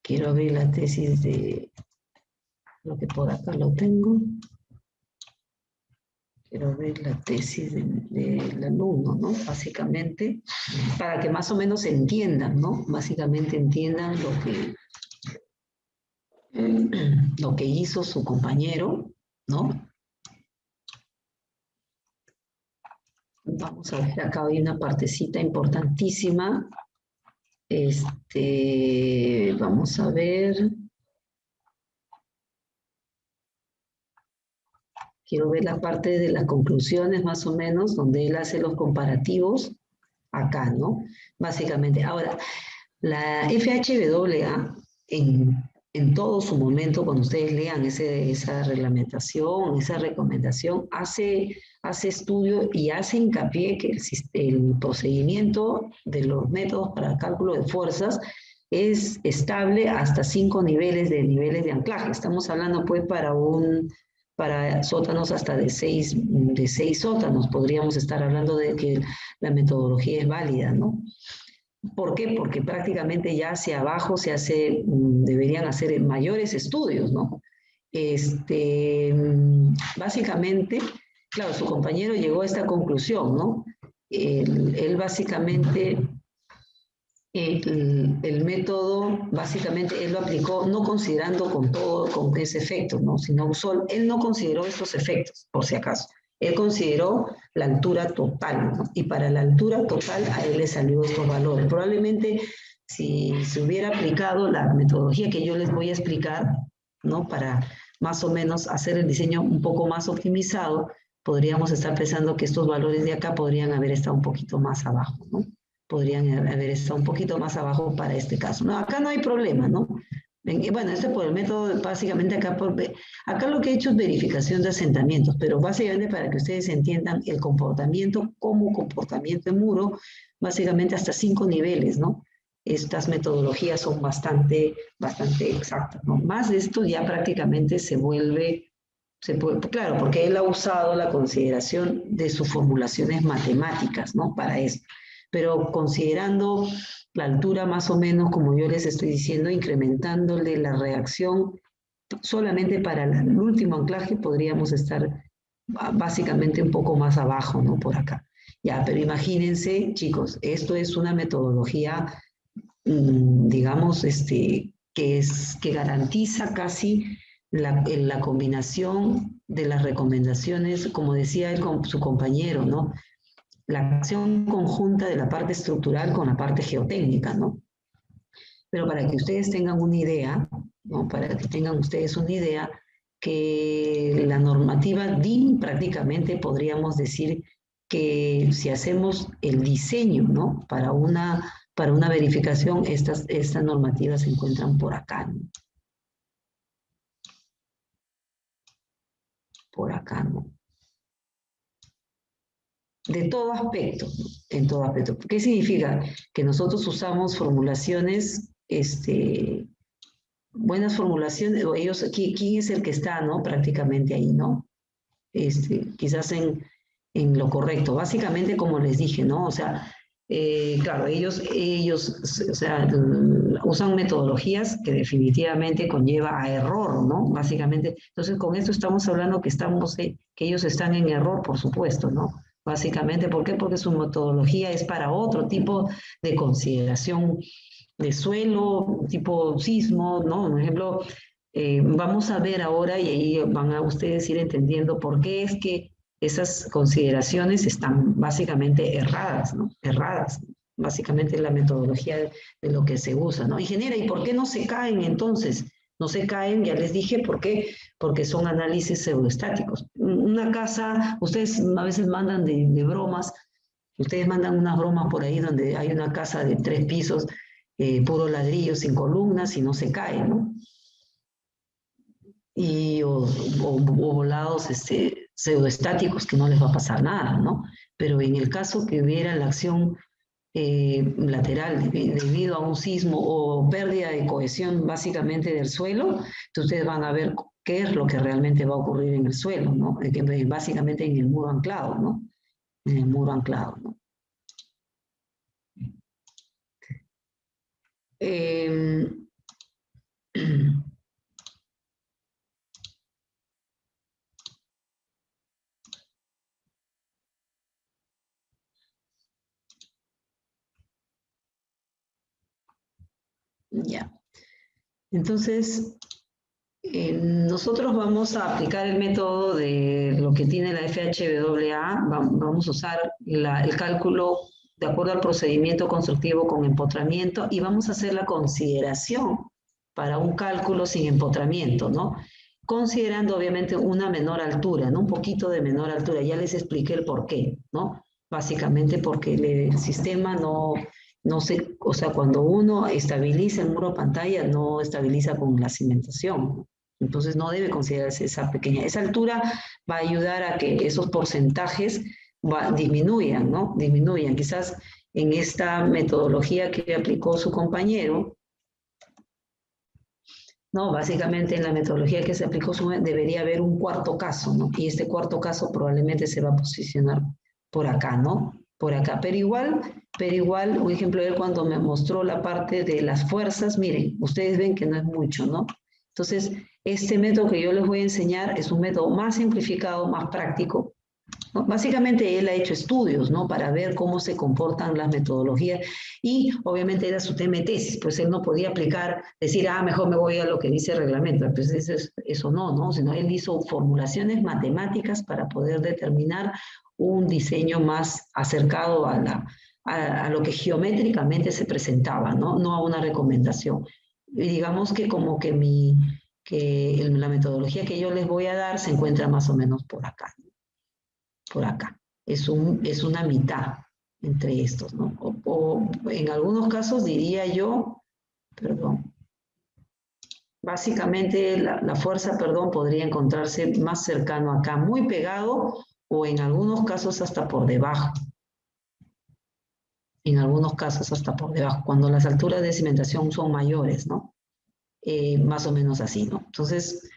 Quiero abrir la tesis de lo que por acá lo tengo. Quiero abrir la tesis del alumno, ¿no? Básicamente, para que más o menos entiendan, ¿no? Básicamente entiendan lo que hizo su compañero, ¿no? Vamos a ver, acá hay una partecita importantísima. Vamos a ver. Quiero ver la parte de las conclusiones, más o menos, donde él hace los comparativos. Acá, ¿no? Básicamente. Ahora, la FHWA, en todo su momento, cuando ustedes lean esa reglamentación, esa recomendación, hace estudio y hace hincapié que el procedimiento de los métodos para cálculo de fuerzas es estable hasta 5 niveles de anclaje. Estamos hablando, pues, para sótanos hasta de 6 sótanos. Podríamos estar hablando de que la metodología es válida, ¿no? ¿Por qué? Porque prácticamente ya hacia abajo deberían hacer mayores estudios, ¿no? Básicamente, claro, su compañero llegó a esta conclusión, ¿no? Él básicamente, el método, básicamente, él lo aplicó no considerando con ese efecto, ¿no? Él no consideró estos efectos, por si acaso. Él consideró la altura total, ¿no? Y para la altura total a él le salió estos valores. Probablemente si se hubiera aplicado la metodología que yo les voy a explicar, ¿no? Para más o menos hacer el diseño un poco más optimizado, podríamos estar pensando que estos valores de acá podrían haber estado un poquito más abajo, ¿no? Podrían haber estado un poquito más abajo para este caso. No, acá no hay problema, ¿no? Bueno, por el método, básicamente acá lo que he hecho es verificación de asentamientos, pero básicamente para que ustedes entiendan el comportamiento como comportamiento de muro, básicamente hasta 5 niveles, ¿no? Estas metodologías son bastante exactas, ¿no? Más de esto ya prácticamente claro, porque él ha usado la consideración de sus formulaciones matemáticas, ¿no? Para esto. pero considerando la altura más o menos, como yo les estoy diciendo, incrementándole la reacción, solamente para el último anclaje podríamos estar básicamente un poco más abajo, ¿no? Por acá. Ya, pero imagínense, chicos, esto es una metodología, digamos, que garantiza casi la combinación de las recomendaciones, como decía él con su compañero, ¿no? La acción conjunta de la parte estructural con la parte geotécnica, ¿no? Pero para que ustedes tengan una idea, ¿no? Para que tengan ustedes una idea, que la normativa DIN prácticamente podríamos decir que si hacemos el diseño, ¿no? Para una verificación, estas normativas se encuentran por acá, ¿no? Por acá, ¿no? De todo aspecto, ¿no? En todo aspecto. ¿Qué significa? Que nosotros usamos formulaciones, buenas formulaciones, o ellos, ¿quién es el que está, no? Prácticamente ahí, ¿no? Quizás en lo correcto. Básicamente, como les dije, ¿no? O sea, claro, ellos, o sea, usan metodologías que definitivamente conlleva a error, ¿no? Básicamente, entonces con esto estamos hablando que que ellos están en error, por supuesto, ¿no? Básicamente, ¿por qué? Porque su metodología es para otro tipo de consideración de suelo, tipo sismo, ¿no? Por ejemplo, vamos a ver ahora, y ahí van a ustedes ir entendiendo por qué es que esas consideraciones están básicamente erradas, ¿no? Erradas, básicamente la metodología de lo que se usa, ¿no? Ingeniera, ¿y por qué no se caen entonces? No se caen, ya les dije, ¿por qué? Porque son análisis pseudoestáticos. Una casa, ustedes a veces mandan de bromas, ustedes mandan unas bromas por ahí donde hay una casa de 3 pisos, puro ladrillo sin columnas y no se cae, ¿no? O volados pseudoestáticos que no les va a pasar nada, ¿no? Pero en el caso que hubiera la acción lateral debido a un sismo o pérdida de cohesión básicamente del suelo, ustedes van a ver qué es lo que realmente va a ocurrir en el suelo, ¿no? Básicamente en el muro anclado, ¿no? En el muro anclado, ¿no? Eh, ya. Entonces, nosotros vamos a aplicar el método de lo que tiene la FHWA, vamos a usar el cálculo de acuerdo al procedimiento constructivo con empotramiento y vamos a hacer la consideración para un cálculo sin empotramiento, ¿no? Considerando obviamente una menor altura, ¿no? Un poquito de menor altura, ya les expliqué el por qué, ¿no? Básicamente porque el sistema no se, o sea, cuando uno estabiliza el muro pantalla, no estabiliza con la cimentación, ¿no? Entonces no debe considerarse esa pequeña. Esa altura va a ayudar a que esos porcentajes disminuyan, ¿no? Disminuyan. Quizás en esta metodología que aplicó su compañero, no, básicamente en la metodología que se aplicó debería haber un cuarto caso, ¿no? Y este cuarto caso probablemente se va a posicionar por acá, ¿no? Por acá. Pero igual, un ejemplo de él cuando me mostró la parte de las fuerzas, miren, ustedes ven que no es mucho, ¿no? Entonces, este método que yo les voy a enseñar es un método más simplificado, más práctico, ¿no? Básicamente él ha hecho estudios, ¿no? Para ver cómo se comportan las metodologías y obviamente era su tema de tesis, pues él no podía aplicar, decir, mejor me voy a lo que dice el reglamento, pues eso no, ¿no? Sino él hizo formulaciones matemáticas para poder determinar un diseño más acercado a lo que geométricamente se presentaba, ¿no? No a una recomendación. Y digamos que como que la metodología que yo les voy a dar se encuentra más o menos por acá, ¿no? Por acá. Es una mitad entre estos, ¿no? O en algunos casos diría yo, perdón, básicamente la fuerza, perdón, podría encontrarse más cercano acá, muy pegado o en algunos casos hasta por debajo. En algunos casos hasta por debajo, cuando las alturas de cimentación son mayores, ¿no? Más o menos así, ¿no? Entonces,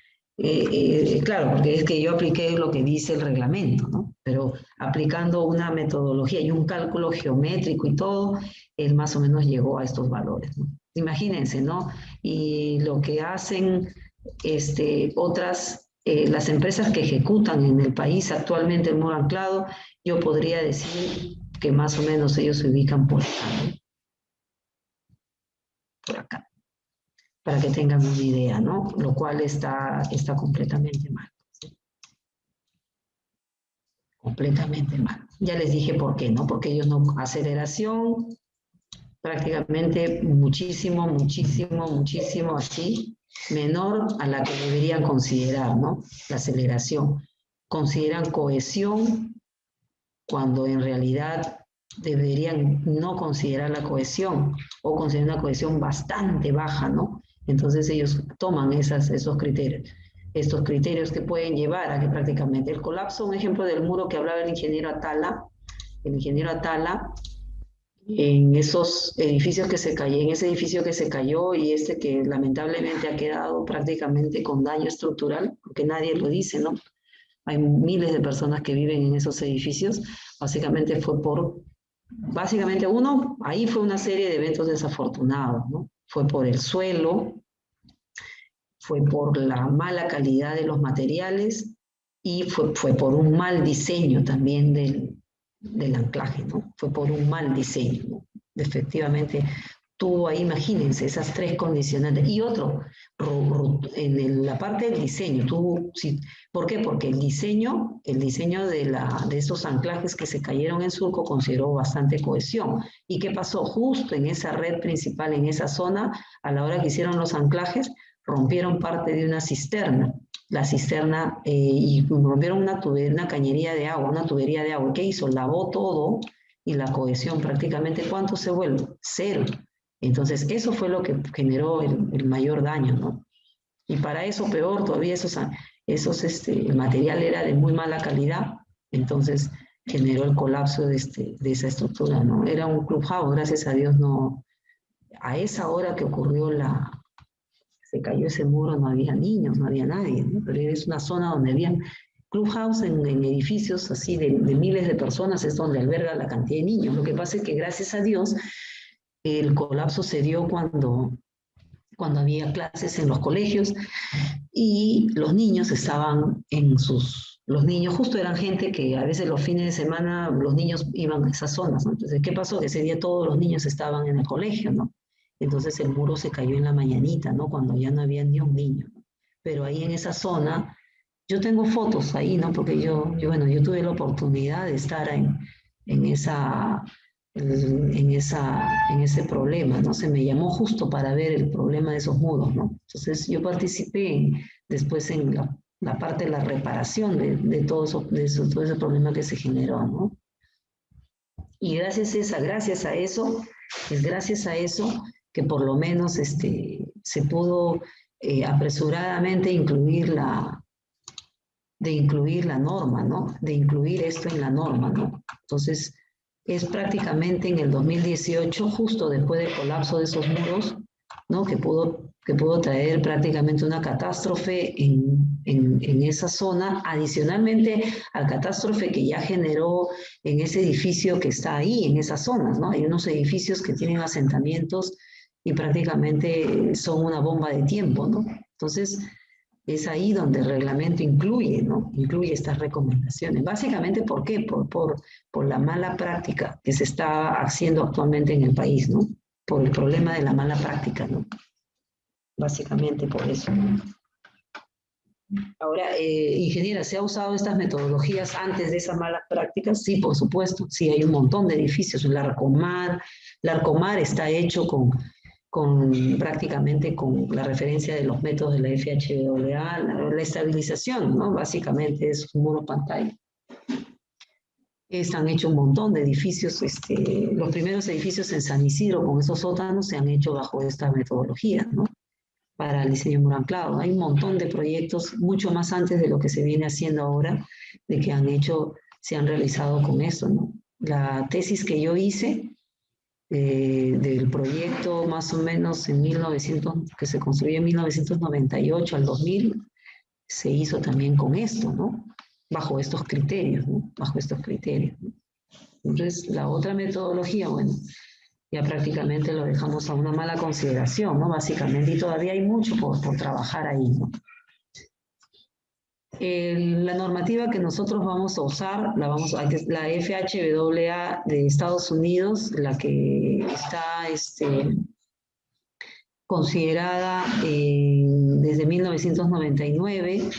claro, porque es que yo apliqué lo que dice el reglamento, ¿no? pero aplicando una metodología y un cálculo geométrico y todo, él más o menos llegó a estos valores, ¿no? Imagínense, ¿no? Y lo que hacen las empresas que ejecutan en el país actualmente el muro anclado, yo podría decir que más o menos ellos se ubican por acá, ¿no? Por acá, para que tengan una idea, ¿no? Lo cual está completamente mal. ¿Sí? Completamente mal. Ya les dije por qué, ¿no? Porque ellos no, aceleración, prácticamente muchísimo, muchísimo, muchísimo así, menor a la que deberían considerar, ¿no? La aceleración. Consideran cohesión cuando en realidad deberían no considerar la cohesión o considerar una cohesión bastante baja, ¿no? Entonces ellos toman esos criterios. Estos criterios que pueden llevar a que prácticamente el colapso, un ejemplo del muro que hablaba el ingeniero Atala, en esos edificios que se cayó, en ese edificio que se cayó y que lamentablemente ha quedado prácticamente con daño estructural, porque nadie lo dice, ¿no? Hay miles de personas que viven en esos edificios, básicamente ahí fue una serie de eventos desafortunados, ¿no? Fue por el suelo, fue por la mala calidad de los materiales y fue por un mal diseño también del anclaje, ¿no? Fue por un mal diseño, ¿no? Efectivamente, tuvo ahí, imagínense, esas tres condicionantes. Y otro, en la parte del diseño, ¿por qué? Porque el diseño de esos anclajes que se cayeron en Surco consideró bastante cohesión. ¿Y qué pasó? Justo en esa red principal, en esa zona, a la hora que hicieron los anclajes, rompieron parte de una cisterna. La cisterna y rompieron una cañería de agua, una tubería de agua. ¿Qué hizo? Lavó todo y la cohesión prácticamente, ¿cuánto se vuelve? Cero. Entonces, eso fue lo que generó el mayor daño, ¿no? Y para eso, peor todavía, el material era de muy mala calidad, entonces generó el colapso de esa estructura, ¿no? Era un clubhouse, gracias a Dios, no. A esa hora que ocurrió se cayó ese muro, no había niños, no había nadie, ¿no? Pero es una zona donde habían clubhouse en edificios así de miles de personas, es donde alberga la cantidad de niños. Lo que pasa es que gracias a Dios el colapso se dio cuando había clases en los colegios y los niños los niños justo eran gente que a veces los fines de semana los niños iban a esas zonas, ¿no? Entonces, ¿qué pasó? Que ese día todos los niños estaban en el colegio, ¿no? Entonces el muro se cayó en la mañanita, ¿no? Cuando ya no había ni un niño, ¿no? Pero ahí en esa zona, yo tengo fotos ahí, ¿no? Porque yo tuve la oportunidad de estar en ese problema, ¿no? Se me llamó justo para ver el problema de esos muros, ¿no? Entonces yo participé después en la parte de la reparación de todo ese problema que se generó, ¿no? Y gracias a eso, es gracias a eso que por lo menos se pudo apresuradamente incluir la norma, ¿no? De incluir esto en la norma, ¿no? Entonces, es prácticamente en el 2018, justo después del colapso de esos muros, ¿no? Que pudo traer prácticamente una catástrofe en esa zona, adicionalmente al catástrofe que ya generó en ese edificio que está ahí, en esas zonas, ¿no? Hay unos edificios que tienen asentamientos y prácticamente son una bomba de tiempo, ¿no? Entonces, es ahí donde el reglamento incluye, ¿no? Incluye estas recomendaciones. Básicamente, ¿por qué? Por la mala práctica que se está haciendo actualmente en el país, ¿no? Por el problema de la mala práctica, ¿no? Básicamente por eso, ¿no? Ahora, ingeniera, ¿se ha usado estas metodologías antes de esas malas prácticas? Sí, por supuesto. Sí, hay un montón de edificios. El Larcomar está hecho prácticamente con la referencia de los métodos de la FHWA, la estabilización, ¿no? Básicamente es un muro pantalla. Han hecho un montón de edificios, los primeros edificios en San Isidro con esos sótanos se han hecho bajo esta metodología, ¿no? Para el diseño muro anclado. Hay un montón de proyectos, mucho más antes de lo que se viene haciendo ahora, de que se han realizado con esto, ¿no? La tesis que yo hice del proyecto más o menos que se construyó en 1998 al 2000, se hizo también con esto, ¿no? bajo estos criterios, ¿no? Bajo estos criterios, ¿no? Entonces, la otra metodología, bueno, ya prácticamente lo dejamos a una mala consideración, ¿no? Básicamente, y todavía hay mucho por trabajar ahí, ¿no? La normativa que nosotros vamos a usar, la FHWA de Estados Unidos, la que está considerada desde 1999,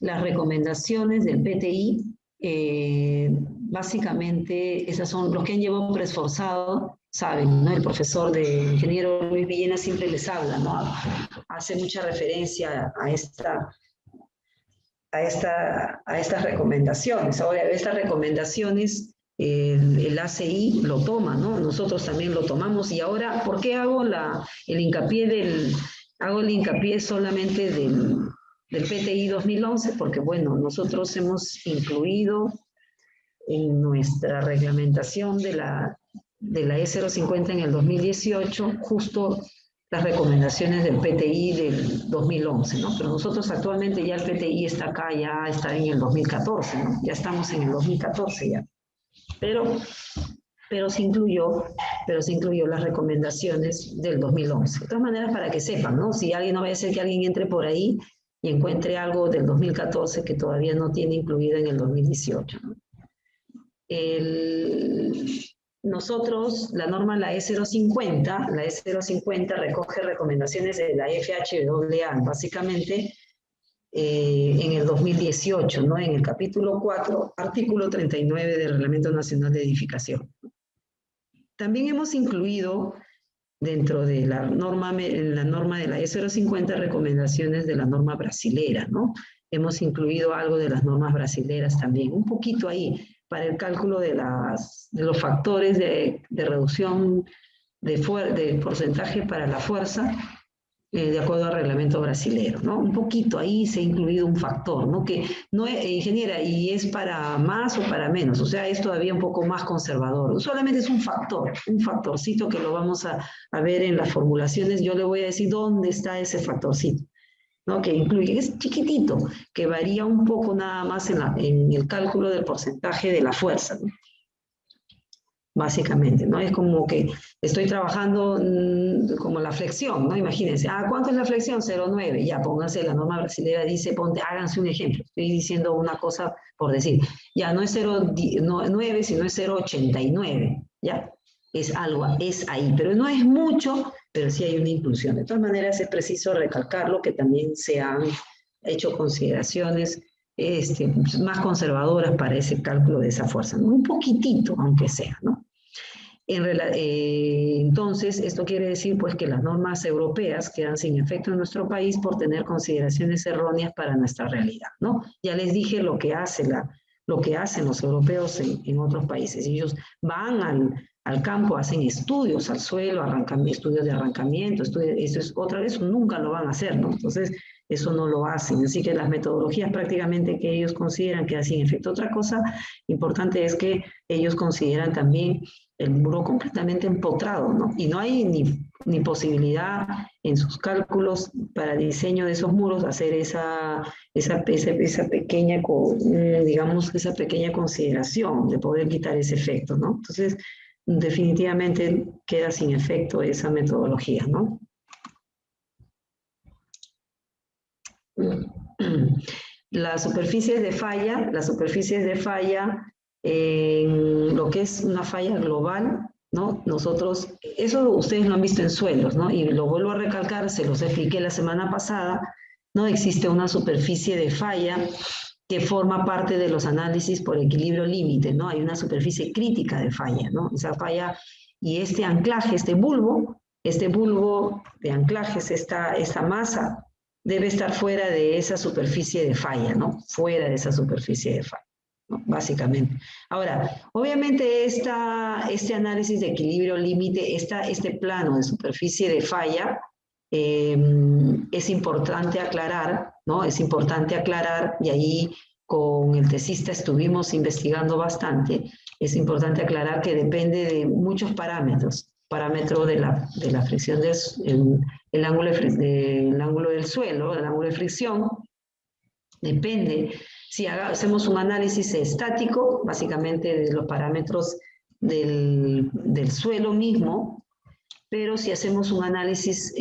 las recomendaciones del PTI, básicamente, esas son los que han llevado preesforzado, saben, ¿no? El profesor de ingeniero Luis Villena siempre les habla, ¿no? Hace mucha referencia a estas recomendaciones. Ahora, estas recomendaciones, el ACI lo toma, ¿no? Nosotros también lo tomamos. Y ahora, ¿por qué hago el hincapié solamente del PTI 2011? Porque, bueno, nosotros hemos incluido en nuestra reglamentación de la E050 en el 2018, justo las recomendaciones del PTI del 2011, ¿no? Pero nosotros actualmente ya el PTI está acá, ya está en el 2014, ¿no? Ya estamos en el 2014 ya. Pero se incluyó las recomendaciones del 2011. De todas maneras, para que sepan, ¿no? Si alguien, no vaya a ser que alguien entre por ahí y encuentre algo del 2014 que todavía no tiene incluido en el 2018, ¿no? Nosotros, la norma, la E050 recoge recomendaciones de la FHWA, básicamente en el 2018, ¿no? En el capítulo 4, artículo 39 del Reglamento Nacional de Edificación. También hemos incluido dentro de en la norma de la E050 recomendaciones de la norma brasilera, ¿no? Hemos incluido algo de las normas brasileras también, un poquito ahí, para el cálculo de los factores de reducción de porcentaje para la fuerza, de acuerdo al reglamento brasilero, ¿no? Un poquito ahí se ha incluido un factor, ¿no? Que no es, ingeniera, y es para más o para menos, o sea, es todavía un poco más conservador. Solamente es un factorcito que lo vamos a ver en las formulaciones. Yo le voy a decir dónde está ese factorcito, ¿no? Que incluye, es chiquitito, que varía un poco nada más en el cálculo del porcentaje de la fuerza, ¿no? Básicamente, ¿no? Es como que estoy trabajando como la flexión, ¿no? Imagínense, ¿cuánto es la flexión? 0,9, ya, pónganse, la norma brasileña dice, háganse un ejemplo, estoy diciendo una cosa por decir, ya, no es 0,9, sino es 0,89, ya, es algo, es ahí, pero no es mucho, pero sí hay una inclusión. De todas maneras, es preciso recalcarlo, que también se han hecho consideraciones más conservadoras para ese cálculo de esa fuerza, ¿no? Un poquitito, aunque sea, ¿no? Entonces, esto quiere decir pues que las normas europeas quedan sin efecto en nuestro país por tener consideraciones erróneas para nuestra realidad, ¿no? Ya les dije lo que hacen los europeos en otros países. Ellos van al campo, hacen estudios al suelo, estudios de arrancamiento, eso es otra vez, nunca lo van a hacer, ¿no? Entonces, eso no lo hacen. Así que las metodologías prácticamente que ellos consideran que hacen efecto. Otra cosa importante es que ellos consideran también el muro completamente empotrado, ¿no? Y no hay ni posibilidad en sus cálculos para diseño de esos muros hacer esa pequeña, digamos, esa pequeña consideración de poder quitar ese efecto, ¿no? Entonces, definitivamente queda sin efecto esa metodología, ¿no? Las superficies de falla en lo que es una falla global, ¿no? Nosotros, eso ustedes lo han visto en suelos, ¿no? Y lo vuelvo a recalcar, se los expliqué la semana pasada, ¿no? Existe una superficie de falla que forma parte de los análisis por equilibrio límite, ¿no? Hay una superficie crítica de falla, ¿no? Esa falla y este anclaje, este bulbo de anclajes, esta masa, debe estar fuera de esa superficie de falla, ¿no? Fuera de esa superficie de falla, ¿no? Básicamente. Ahora, obviamente este análisis de equilibrio límite, este plano de superficie de falla, es importante aclarar, ¿no? Es importante aclarar, y ahí con el tesista estuvimos investigando bastante, es importante aclarar que depende de muchos parámetros. Parámetro de la fricción el ángulo del suelo, el ángulo de fricción, Depende. Si hacemos un análisis estático, básicamente de los parámetros del suelo mismo, pero si hacemos un análisis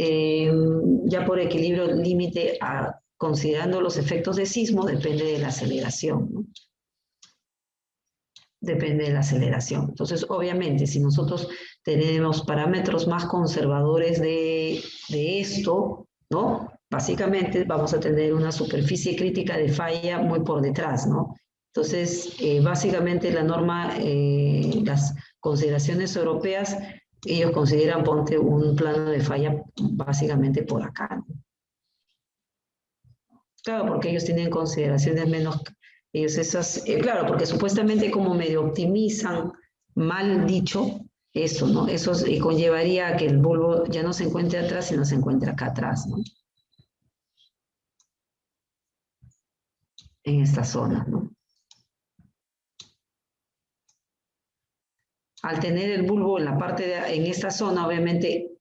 ya por equilibrio límite, considerando los efectos de sismo, depende de la aceleración, ¿no? Depende de la aceleración. Entonces, obviamente, si nosotros tenemos parámetros más conservadores de esto, ¿no? Básicamente vamos a tener una superficie crítica de falla muy por detrás, ¿no? Entonces, básicamente la norma, las consideraciones europeas, ellos consideran, ponte un plano de falla básicamente por acá, ¿no? Claro, porque ellos tienen consideraciones menos, ellos esas, claro, porque supuestamente como medio optimizan, mal dicho, eso, ¿no? Eso conllevaría a que el bulbo ya no se encuentre atrás, sino se encuentre acá atrás, ¿no? En esta zona, ¿no? Al tener el bulbo en la parte en esta zona, obviamente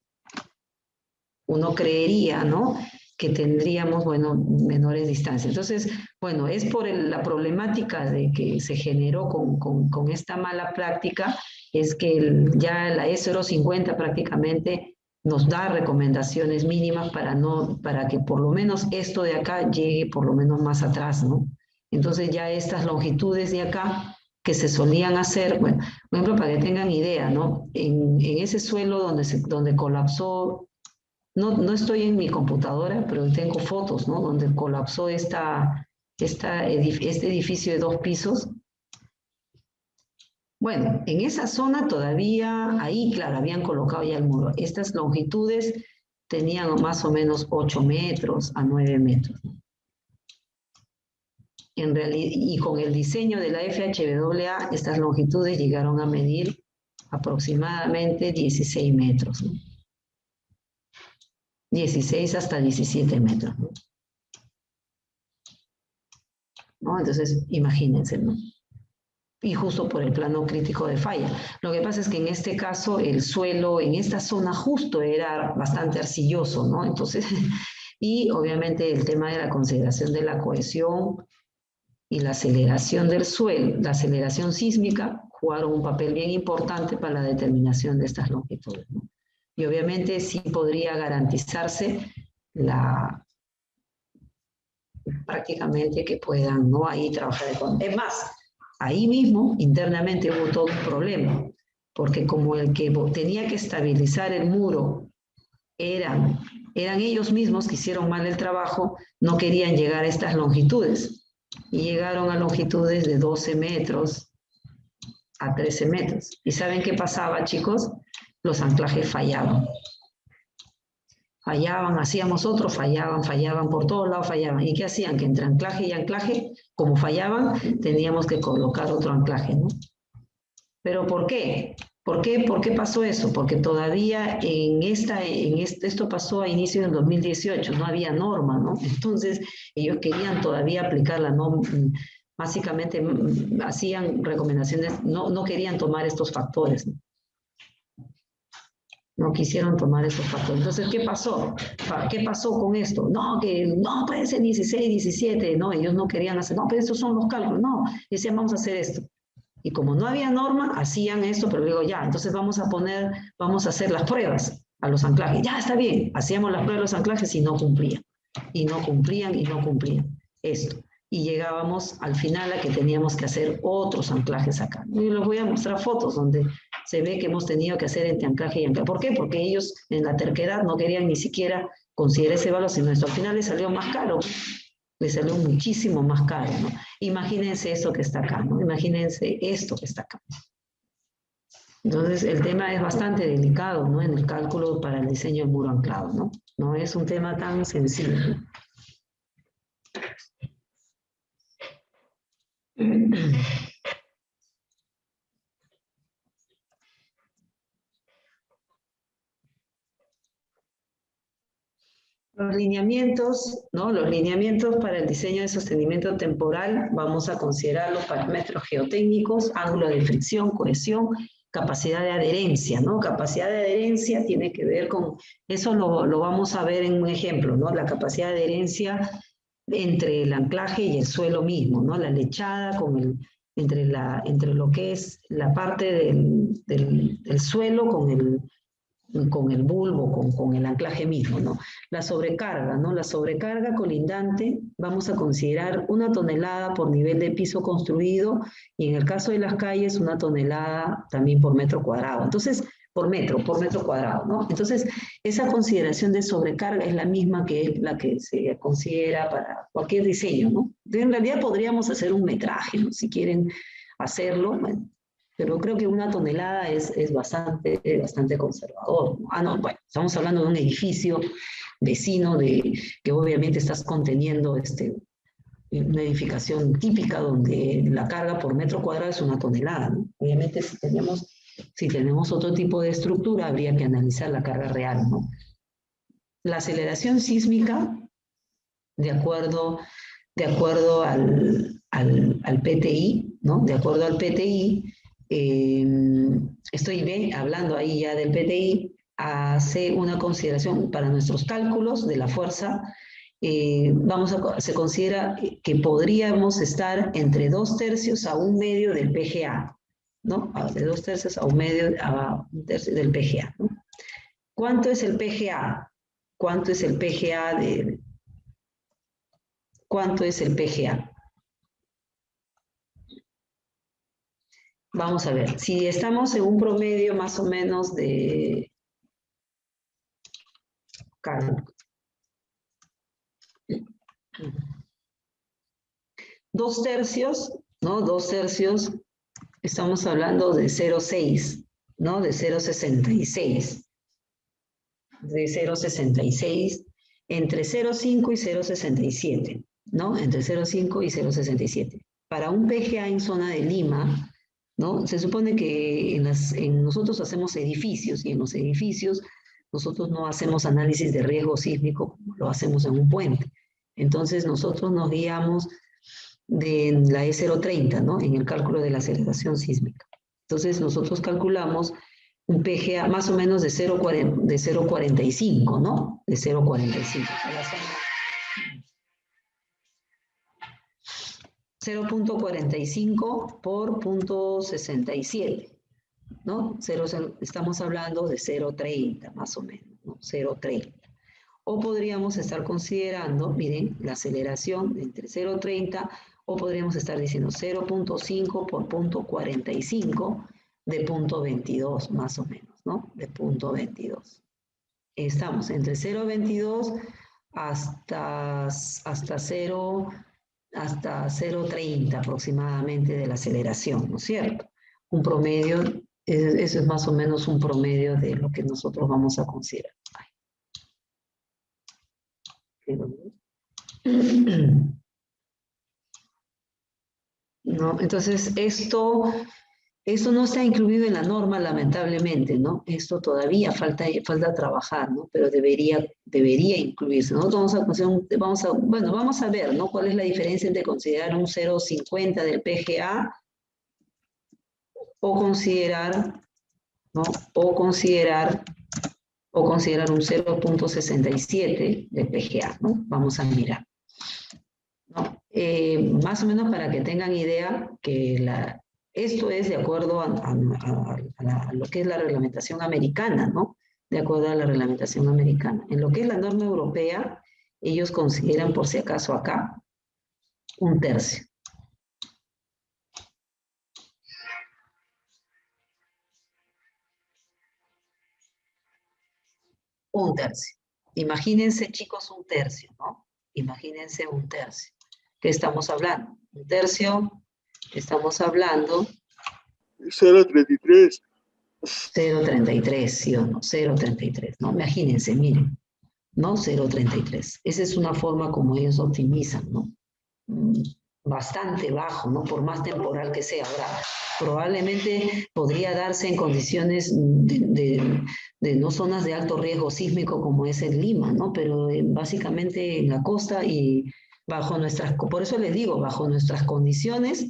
uno creería, ¿no?, que tendríamos, bueno, menores distancias. Entonces, bueno, es por la problemática de que se generó con esta mala práctica, es que ya la E050 prácticamente nos da recomendaciones mínimas para que por lo menos esto de acá llegue por lo menos más atrás, ¿no? Entonces ya estas longitudes de acá que se solían hacer, bueno, por ejemplo, para que tengan idea, ¿no? En ese suelo donde colapsó, no estoy en mi computadora, pero tengo fotos, ¿no? Donde colapsó este edificio de 2 pisos. Bueno, en esa zona todavía, ahí, claro, habían colocado ya el muro. Estas longitudes tenían más o menos 8 metros a 9 metros. En realidad, y con el diseño de la FHWA, estas longitudes llegaron a medir aproximadamente 16 metros, ¿no? 16 hasta 17 metros, ¿no? ¿No? Entonces, imagínense, ¿no? Y justo por el plano crítico de falla. Lo que pasa es que en este caso el suelo en esta zona justo era bastante arcilloso, ¿no? Entonces, y obviamente el tema de la consideración de la cohesión y la aceleración del suelo, la aceleración sísmica, jugaron un papel bien importante para la determinación de estas longitudes, ¿no? Y obviamente sí podría garantizarse prácticamente que puedan, ¿no?, ahí trabajar. Es más, ahí mismo internamente hubo todo un problema, porque como el que tenía que estabilizar el muro eran ellos mismos que hicieron mal el trabajo, no querían llegar a estas longitudes, y llegaron a longitudes de 12 metros a 13 metros. ¿Y saben qué pasaba, chicos? Los anclajes fallaban. Fallaban, hacíamos otros, fallaban, por todos lados fallaban. ¿Y qué hacían? Que entre anclaje y anclaje, como fallaban, teníamos que colocar otro anclaje, ¿no? ¿Pero por qué? ¿Por qué pasó eso? Porque todavía esto pasó a inicios del 2018, no había norma, ¿no? Entonces, ellos querían todavía aplicar la norma, básicamente hacían recomendaciones, no querían tomar estos factores, ¿no? No quisieron tomar esos factores. Entonces, ¿qué pasó? ¿Qué pasó con esto? No, que no puede ser 16, 17, no, ellos no querían hacer, no, pero estos son los cálculos, no, decían, vamos a hacer esto. Y como no había norma, hacían esto, pero digo, ya, entonces vamos a hacer las pruebas a los anclajes. Ya, está bien, hacíamos las pruebas de los anclajes y no cumplían. Y no cumplían esto. Y llegábamos al final a que teníamos que hacer otros anclajes acá. Y les voy a mostrar fotos donde se ve que hemos tenido que hacer entre anclaje y anclaje. ¿Por qué? Porque ellos en la terquedad no querían ni siquiera considerar ese valor, sino esto al final les salió más caro. Les salió muchísimo más caro, ¿no? Imagínense esto que está acá, ¿no? Imagínense esto que está acá. Entonces, el tema es bastante delicado, ¿no? En el cálculo para el diseño del muro anclado, ¿no? No es un tema tan sencillo. Los lineamientos, ¿no? Los lineamientos para el diseño de sostenimiento temporal, vamos a considerar los parámetros geotécnicos, ángulo de fricción, cohesión, capacidad de adherencia, ¿no? Capacidad de adherencia tiene que ver con, eso lo vamos a ver en un ejemplo, ¿no? La capacidad de adherencia entre el anclaje y el suelo mismo, ¿no? La lechada entre lo que es la parte del suelo con el bulbo, con el anclaje mismo, ¿no? La sobrecarga, ¿no? La sobrecarga colindante vamos a considerar 1 tonelada por nivel de piso construido y en el caso de las calles 1 tonelada también por metro cuadrado. Entonces, por metro cuadrado, ¿no? Entonces, esa consideración de sobrecarga es la misma que es la que se considera para cualquier diseño, ¿no? En realidad podríamos hacer un metraje, ¿no? Si quieren hacerlo, bueno, pero creo que 1 tonelada es bastante conservador. No, bueno, estamos hablando de un edificio vecino que obviamente estás conteniendo una edificación típica donde la carga por metro cuadrado es 1 tonelada, ¿no? Obviamente si tenemos otro tipo de estructura habría que analizar la carga real, ¿no? La aceleración sísmica, de acuerdo al PTI, ¿no? De acuerdo al PTI, estoy hablando ahí ya del PTI, hace una consideración para nuestros cálculos de la fuerza, se considera que podríamos estar entre 2/3 a 1/2 del PGA, ¿no? De 2/3 a 1/2 del PGA, ¿no? ¿Cuánto es el PGA? ¿Cuánto es el PGA ¿Cuánto es el PGA? Vamos a ver, si estamos en un promedio más o menos de... 2/3, ¿no? 2/3, estamos hablando de 0,6, ¿no? De 0,66. De 0,66, entre 0,5 y 0,67, ¿no? Entre 0,5 y 0,67. Para un PGA en zona de Lima, ¿no? Se supone que nosotros hacemos edificios y en los edificios nosotros no hacemos análisis de riesgo sísmico como lo hacemos en un puente. Entonces nosotros nos guiamos de la E030, ¿no? En el cálculo de la aceleración sísmica. Entonces nosotros calculamos un PGA más o menos de 0,45, ¿no? De 0,45. 0,45 por 0,67, ¿no? Estamos hablando de 0,30 más o menos, ¿no? 0,30. O podríamos estar considerando, miren, la aceleración entre 0,30, o podríamos estar diciendo 0,5 por 0,45 de 0,22 más o menos, ¿no? De 0,22. Estamos entre 0,22 hasta 0,30 aproximadamente de la aceleración, ¿no es cierto? Un promedio, eso es más o menos un promedio de lo que nosotros vamos a considerar. ¿No? Entonces, esto no está incluido en la norma, lamentablemente, ¿no? Esto todavía falta trabajar, ¿no? Pero debería incluirse, ¿no? Vamos a ver, ¿no? ¿Cuál es la diferencia entre considerar un 0,50 del PGA o considerar, ¿no? O considerar un 0,67 del PGA, ¿no? Vamos a mirar, ¿no? Más o menos para que tengan idea que esto es de acuerdo a lo que es la reglamentación americana, ¿no? De acuerdo a la reglamentación americana. En lo que es la norma europea, ellos consideran, por si acaso acá, 1/3. Un tercio. Imagínense, chicos, 1/3, ¿no? Imagínense 1/3. ¿Qué estamos hablando? 1/3, estamos hablando... 0,33. 0,33, ¿sí o no? 0,33, ¿no? Imagínense, miren, ¿no? 0,33. Esa es una forma como ellos optimizan, ¿no? Bastante bajo, ¿no? Por más temporal que sea. Ahora, probablemente podría darse en condiciones de no zonas de alto riesgo sísmico como es en Lima, ¿no? Pero básicamente en la costa y por eso les digo, bajo nuestras condiciones,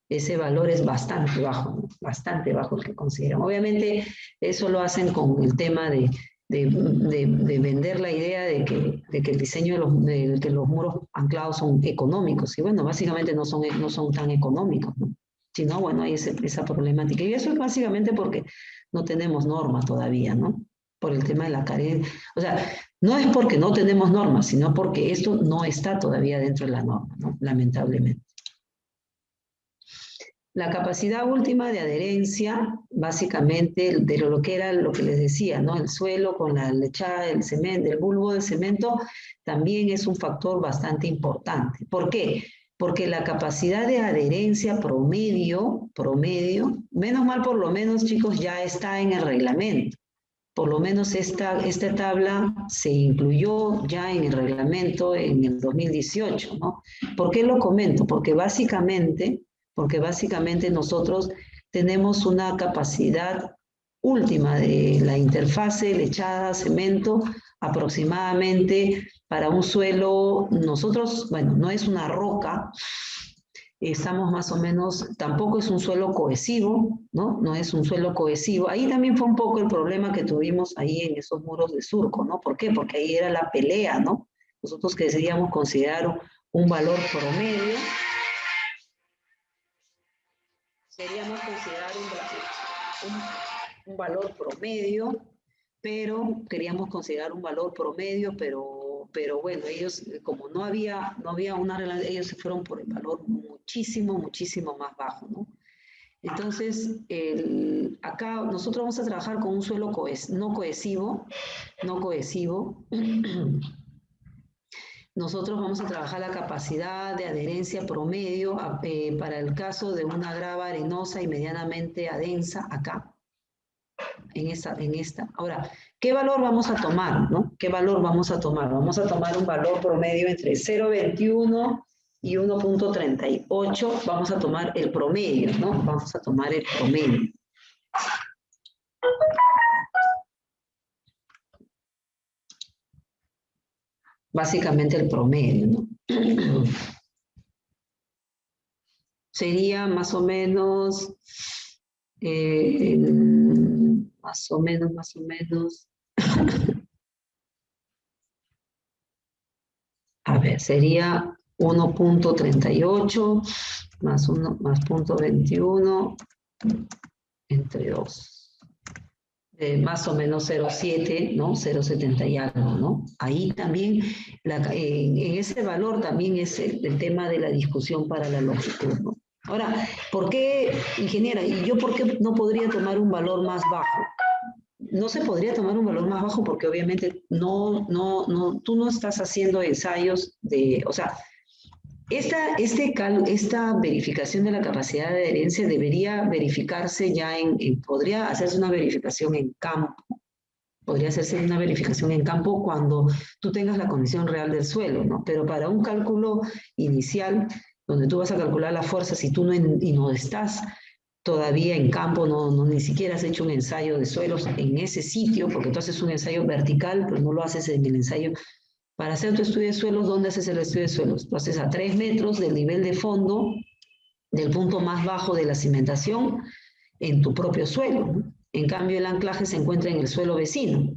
ese valor es bastante bajo, ¿no? Bastante bajo el que consideran. Obviamente eso lo hacen con el tema de de vender la idea de que el diseño de que los muros anclados son económicos. Y bueno, básicamente no son tan económicos, ¿no? Si no, bueno, hay esa problemática. Y eso es básicamente porque no tenemos normas todavía, ¿no? Por el tema de la carencia. O sea, no es porque no tenemos normas, sino porque esto no está todavía dentro de la norma, ¿no? Lamentablemente. La capacidad última de adherencia, básicamente, de lo que era lo que les decía, ¿no? El suelo con la lechada del cemento, el bulbo de cemento, también es un factor bastante importante. ¿Por qué? Porque la capacidad de adherencia promedio, menos mal por lo menos, chicos, ya está en el reglamento. Por lo menos esta tabla se incluyó ya en el reglamento en el 2018, ¿no? ¿Por qué lo comento? Porque básicamente nosotros tenemos una capacidad última de la interfase lechada, cemento, aproximadamente para un suelo, nosotros, bueno, no es una roca, estamos más o menos, tampoco es un suelo cohesivo, ¿no? No es un suelo cohesivo. Ahí también fue un poco el problema que tuvimos ahí en esos muros de surco, ¿no? ¿Por qué? Porque ahí era la pelea, ¿no? Nosotros que decidíamos considerar un valor promedio, queríamos considerar un valor promedio, pero queríamos considerar un valor promedio, pero bueno, ellos, como no había una relación, ellos se fueron por el valor muchísimo más bajo, ¿no? Entonces, acá nosotros vamos a trabajar con un suelo no cohesivo. Nosotros vamos a trabajar la capacidad de adherencia promedio para el caso de una grava arenosa y medianamente adensa acá, en esta. Ahora, ¿qué valor vamos a tomar, no? ¿Qué valor vamos a tomar? Vamos a tomar un valor promedio entre 0,21 y 1,38. Vamos a tomar el promedio, ¿no? Vamos a tomar el promedio. Básicamente el promedio, ¿no? Sería más o menos, a ver, sería 1,38 más 0,21 entre 2. Más o menos 0,7, ¿no? 0,70 y algo, ¿no? Ahí también, en ese valor también es el tema de la discusión para la longitud, ¿no? Ahora, ¿por qué, ingeniera, y yo por qué no podría tomar un valor más bajo? No se podría tomar un valor más bajo porque obviamente tú no estás haciendo ensayos de, o sea, esta verificación de la capacidad de adherencia debería verificarse ya podría hacerse una verificación en campo. Podría hacerse una verificación en campo cuando tú tengas la condición real del suelo, ¿no? Pero para un cálculo inicial, donde tú vas a calcular la fuerza, si tú no estás todavía en campo, ni siquiera has hecho un ensayo de suelos en ese sitio, porque tú haces un ensayo vertical, pero no lo haces en el ensayo. Para hacer tu estudio de suelos, ¿dónde haces el estudio de suelos? Lo haces a 3 metros del nivel de fondo, del punto más bajo de la cimentación, en tu propio suelo, ¿no? En cambio, el anclaje se encuentra en el suelo vecino,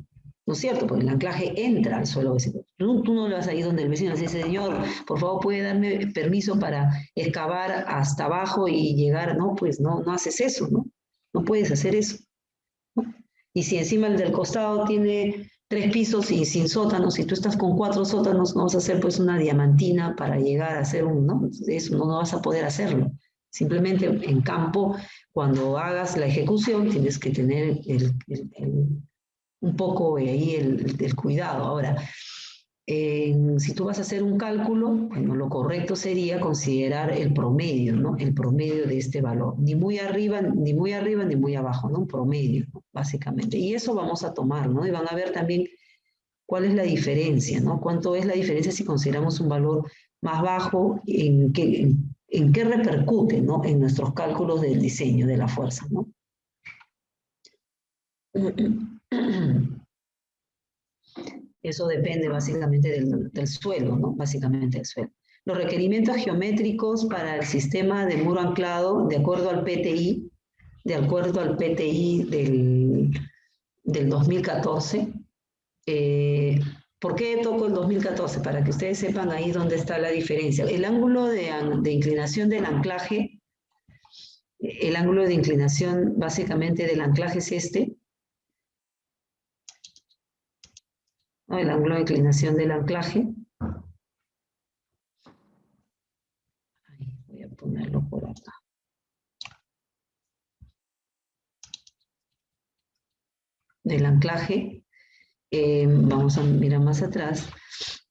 ¿no es cierto? Porque el anclaje entra al suelo vecino. Tú no le vas a ir donde el vecino, así, señor, por favor, ¿puede darme permiso para excavar hasta abajo y llegar? No, pues no haces eso, ¿no? No puedes hacer eso, ¿no? Y si encima el del costado tiene 3 pisos y sin sótanos, si tú estás con 4 sótanos, no vas a hacer pues una diamantina para llegar a hacer ¿no? Eso no vas a poder hacerlo. Simplemente en campo, cuando hagas la ejecución, tienes que tener un poco ahí el cuidado. Ahora, si tú vas a hacer un cálculo, bueno, lo correcto sería considerar el promedio, ¿no? El promedio de este valor. Ni muy arriba, ni muy abajo, ¿no? Un promedio, ¿no? Básicamente. Y eso vamos a tomar, ¿no? Y van a ver también cuál es la diferencia, ¿no? Cuánto es la diferencia si consideramos un valor más bajo, en qué repercute, ¿no? En nuestros cálculos del diseño de la fuerza, ¿no? Eso depende básicamente del suelo, ¿no? Básicamente del suelo. Los requerimientos geométricos para el sistema de muro anclado, de acuerdo al PTI del 2014, ¿Por qué toco el 2014? Para que ustedes sepan ahí dónde está la diferencia. El ángulo de inclinación del anclaje, el ángulo de inclinación básicamente del anclaje es este, ¿no? El ángulo de inclinación del anclaje. Ahí, voy a ponerlo por acá. Del anclaje, vamos a mirar más atrás.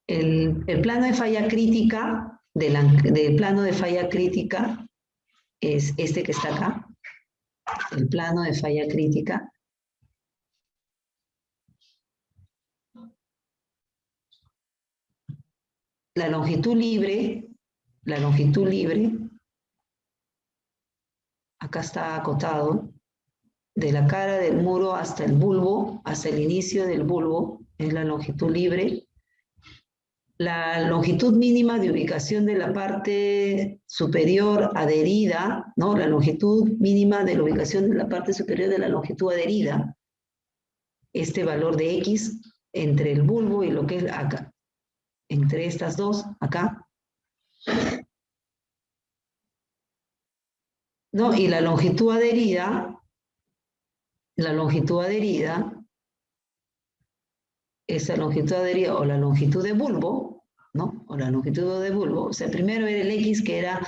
El plano de falla crítica del plano de falla crítica es este que está acá. El plano de falla crítica. La longitud libre, acá está acotado, de la cara del muro hasta el bulbo, hasta el inicio del bulbo, es la longitud libre. La longitud mínima de ubicación de la parte superior adherida, ¿no? La longitud mínima de la ubicación de la parte superior de la longitud adherida. Este valor de X entre el bulbo y lo que es acá. Entre estas dos, acá. ¿No? Y la longitud adherida esa longitud adherida o la longitud de bulbo, ¿no? O la longitud de bulbo, o sea, primero era el X, que era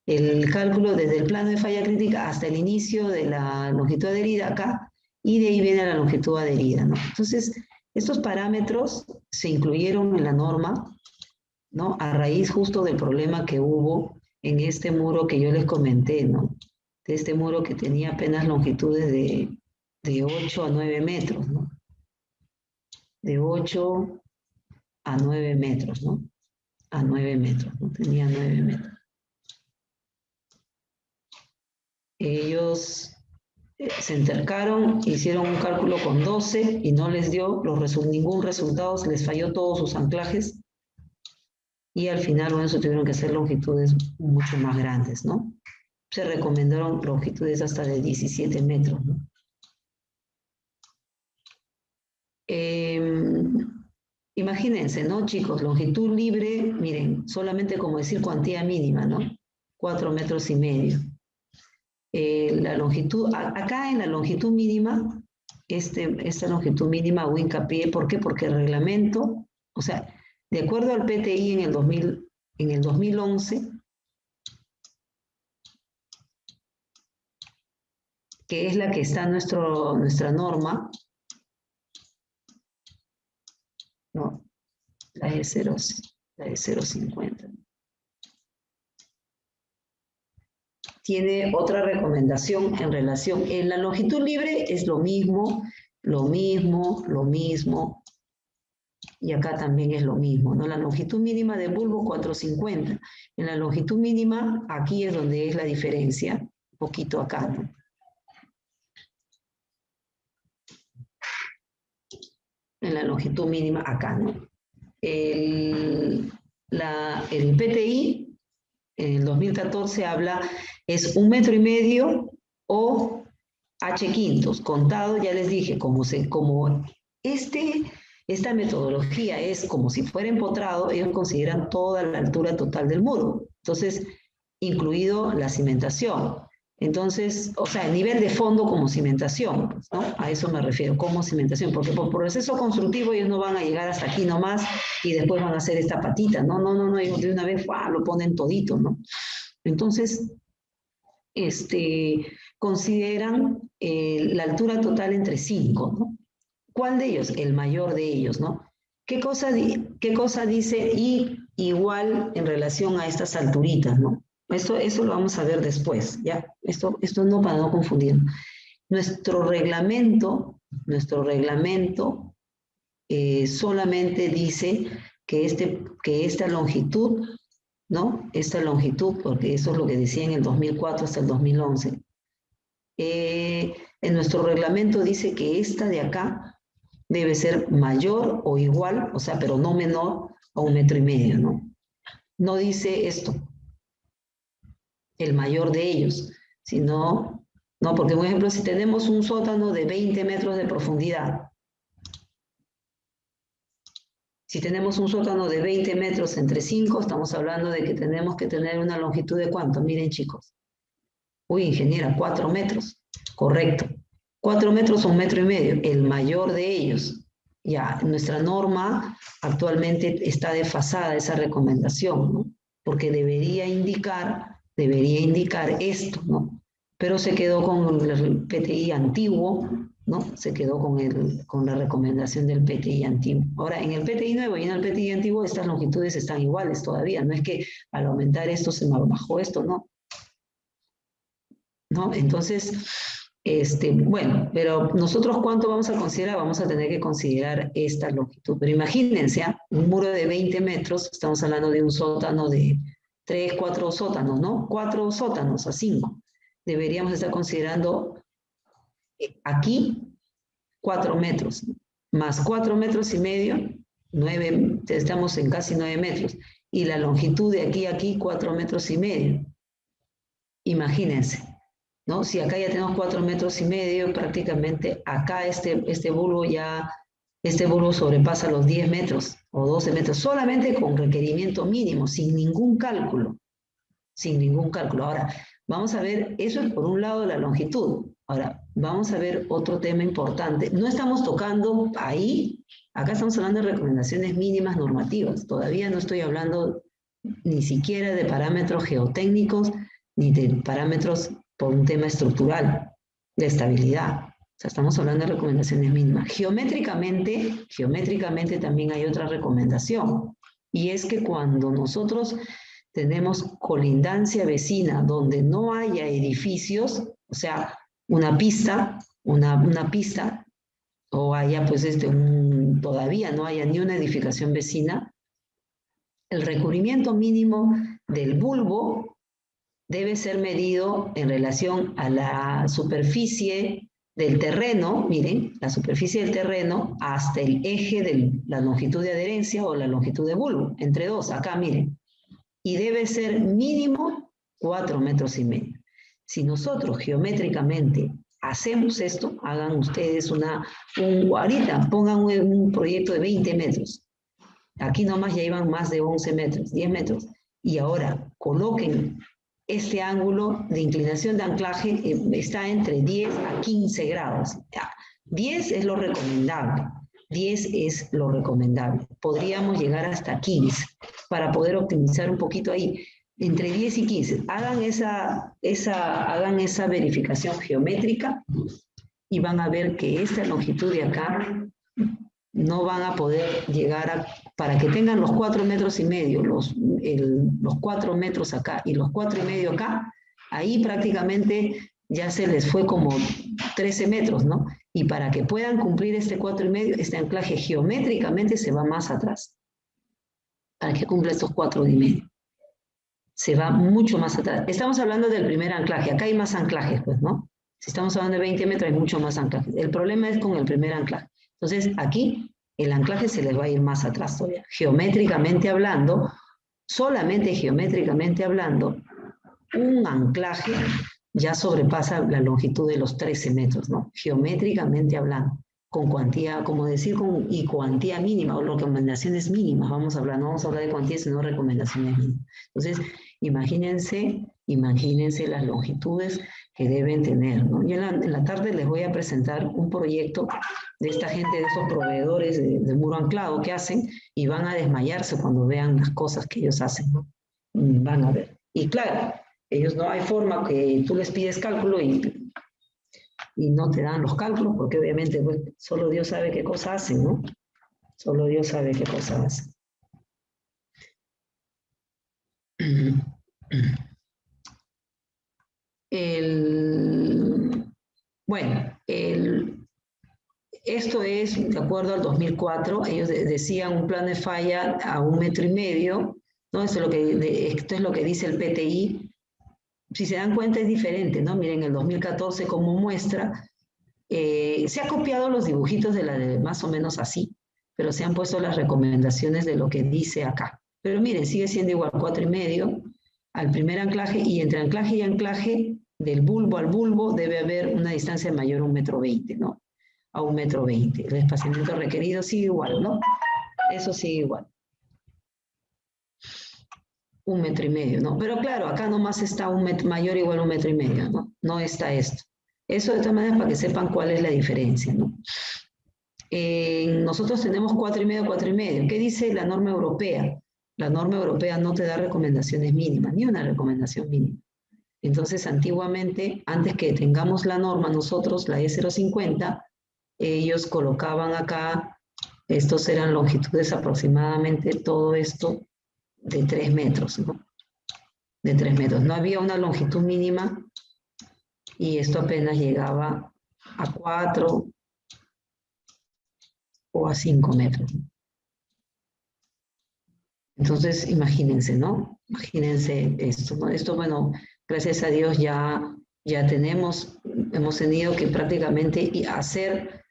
el cálculo desde el plano de falla crítica hasta el inicio de la longitud adherida acá, y de ahí viene la longitud adherida, ¿no? Entonces, estos parámetros se incluyeron en la norma, ¿no? A raíz justo del problema que hubo en este muro que yo les comenté, ¿no? De este muro que tenía apenas longitudes de 8 a 9 metros, ¿no? De 8 a 9 metros, ¿no? A 9 metros, ¿no? Tenía 9 metros. Ellos se entercaron, hicieron un cálculo con 12 y no les dio ningún resultado, se les falló todos sus anclajes y al final, bueno, tuvieron que hacer longitudes mucho más grandes, ¿no? Se recomendaron longitudes hasta de 17 metros, ¿no? Imagínense, ¿no, chicos? Longitud libre, miren, solamente como decir cuantía mínima, ¿no? 4 metros y medio. La longitud, acá en la longitud mínima, esta longitud mínima hago hincapié, ¿por qué? Porque el reglamento, o sea, de acuerdo al PTI en el 2011, que es la que está en nuestra norma, no, la de 050. Tiene otra recomendación en relación, en la longitud libre es lo mismo, y acá también es lo mismo, ¿no? La longitud mínima de bulbo 450, en la longitud mínima aquí es donde es la diferencia, un poquito acá, ¿no? En la longitud mínima acá, ¿no? El PTI en el 2014 habla, es 1,5 metros o H quintos, contado, ya les dije, esta metodología es como si fuera empotrado, ellos consideran toda la altura total del muro, entonces, incluido la cimentación. Entonces, o sea, el nivel de fondo como cimentación, pues, ¿no? A eso me refiero, como cimentación, porque por proceso constructivo ellos no van a llegar hasta aquí nomás y después van a hacer esta patita, no, ellos de una vez lo ponen todito, ¿no? Entonces, consideran la altura total entre 5, ¿no? ¿Cuál de ellos? El mayor de ellos, ¿no? ¿Qué cosa dice y igual en relación a estas alturitas, ¿no? Eso lo vamos a ver después, ¿ya? Esto no, para no confundir. Nuestro reglamento solamente dice que esta longitud, ¿no? Esta longitud, porque eso es lo que decía en el 2004 hasta el 2011. En nuestro reglamento dice que esta de acá debe ser mayor o igual, o sea, pero no menor a 1,5 metros, ¿no? No dice esto, el mayor de ellos, sino, no, porque por ejemplo, si tenemos un sótano de 20 metros de profundidad, Si tenemos un sótano de 20 metros entre 5, estamos hablando de que tenemos que tener una longitud de ¿cuánto? Miren, chicos. Uy, ingeniera, 4 metros. Correcto. 4 metros o 1,5 metros, el mayor de ellos. Ya, nuestra norma actualmente está desfasada esa recomendación, ¿no? Porque debería indicar esto, ¿no? Pero se quedó con el PTI antiguo, ¿no? Se quedó con la recomendación del PTI antiguo. Ahora, en el PTI nuevo y en el PTI antiguo, estas longitudes están iguales todavía. No es que al aumentar esto se me bajó esto, ¿no? ¿No? Entonces, bueno, pero nosotros ¿cuánto vamos a considerar? Vamos a tener que considerar esta longitud. Pero imagínense, un muro de 20 metros, estamos hablando de un sótano de 3, 4 sótanos, ¿no? 4 sótanos a 5. Deberíamos estar considerando aquí 4 metros, más 4 metros y medio, 9, estamos en casi 9 metros. Y la longitud de aquí a aquí, 4 metros y medio. Imagínense. ¿No? Si acá ya tenemos 4 metros y medio, prácticamente acá este bulbo sobrepasa los 10 metros o 12 metros, solamente con requerimiento mínimo, sin ningún cálculo. Sin ningún cálculo. Ahora, vamos a ver, eso es por un lado la longitud. Ahora, vamos a ver otro tema importante. No estamos tocando ahí, acá estamos hablando de recomendaciones mínimas normativas. Todavía no estoy hablando ni siquiera de parámetros geotécnicos, ni de parámetros por un tema estructural, de estabilidad. O sea, estamos hablando de recomendaciones mínimas. Geométricamente también hay otra recomendación, y es que cuando nosotros tenemos colindancia vecina donde no haya edificios, o sea, una pista, o haya pues todavía no haya ni una edificación vecina, el recubrimiento mínimo del bulbo debe ser medido en relación a la superficie del terreno, miren, la superficie del terreno hasta el eje de la longitud de adherencia o la longitud de bulbo, entre dos, acá miren, y debe ser mínimo 4 metros y medio. Si nosotros geométricamente hacemos esto, hagan ustedes ahorita pongan un proyecto de 20 metros, aquí nomás ya iban más de 11 metros, 10 metros, y ahora coloquen este ángulo de inclinación de anclaje, está entre 10 a 15 grados. 10 es lo recomendable. 10 es lo recomendable. Podríamos llegar hasta 15 para poder optimizar un poquito ahí. Entre 10 y 15. Hagan esa verificación geométrica y van a ver que esta longitud de acá no van a poder llegar para que tengan los 4 metros y medio, los 4 metros acá y los 4 y medio acá, ahí prácticamente ya se les fue como 13 metros, ¿no? Y para que puedan cumplir este 4 y medio, este anclaje geométricamente se va más atrás. Para que cumpla estos 4 y medio. Se va mucho más atrás. Estamos hablando del primer anclaje. Acá hay más anclajes, pues, ¿no? Si estamos hablando de 20 metros, hay mucho más anclajes. El problema es con el primer anclaje. Entonces, aquí el anclaje se les va a ir más atrás todavía. Geométricamente hablando, solamente geométricamente hablando, un anclaje ya sobrepasa la longitud de los 13 metros, ¿no? Geométricamente hablando, con cuantía, como decir, y cuantía mínima, o recomendaciones mínimas, vamos a hablar, no vamos a hablar de cuantías, sino recomendaciones mínimas. Entonces, imagínense las longitudes que deben tener, ¿no? Y en la tarde les voy a presentar un proyecto de esta gente, de estos proveedores de muro anclado que hacen, y van a desmayarse cuando vean las cosas que ellos hacen, ¿no? Van a ver. Y claro, ellos no hay forma que tú les pides cálculo y no te dan los cálculos, porque obviamente pues, solo Dios sabe qué cosa hacen, ¿no? Solo Dios sabe qué cosa hacen. Esto es, de acuerdo al 2004, ellos decían un plan de falla a 1,5 metros, ¿no? Esto es lo que dice el PTI. Si se dan cuenta es diferente, ¿no? Miren, el 2014 como muestra, se ha copiado los dibujitos de más o menos así, pero se han puesto las recomendaciones de lo que dice acá. Pero miren, sigue siendo igual 4 y medio al primer anclaje, y entre anclaje y anclaje, del bulbo al bulbo, debe haber una distancia mayor a 1,20 m, ¿no? A 1,20 m. El espaciamiento requerido sigue igual, ¿no? eso sigue igual. 1,5 metros, ¿no? Pero claro, acá nomás está 1 metro mayor o igual a 1,5 metros, ¿no? No está esto. Eso de todas maneras para que sepan cuál es la diferencia, ¿no? Nosotros tenemos 4,5, 4,5. ¿Qué dice la norma europea? La norma europea no te da recomendaciones mínimas, ni una recomendación mínima. Entonces, antiguamente, antes que tengamos la norma, nosotros, la E050, ellos colocaban acá, estos eran longitudes aproximadamente, todo esto de 3 metros, ¿no? De 3 metros. No había una longitud mínima y esto apenas llegaba a 4 o a 5 metros. Entonces, imagínense, ¿no? Imagínense esto, ¿no? Esto, bueno, gracias a Dios ya hemos tenido que prácticamente hacer,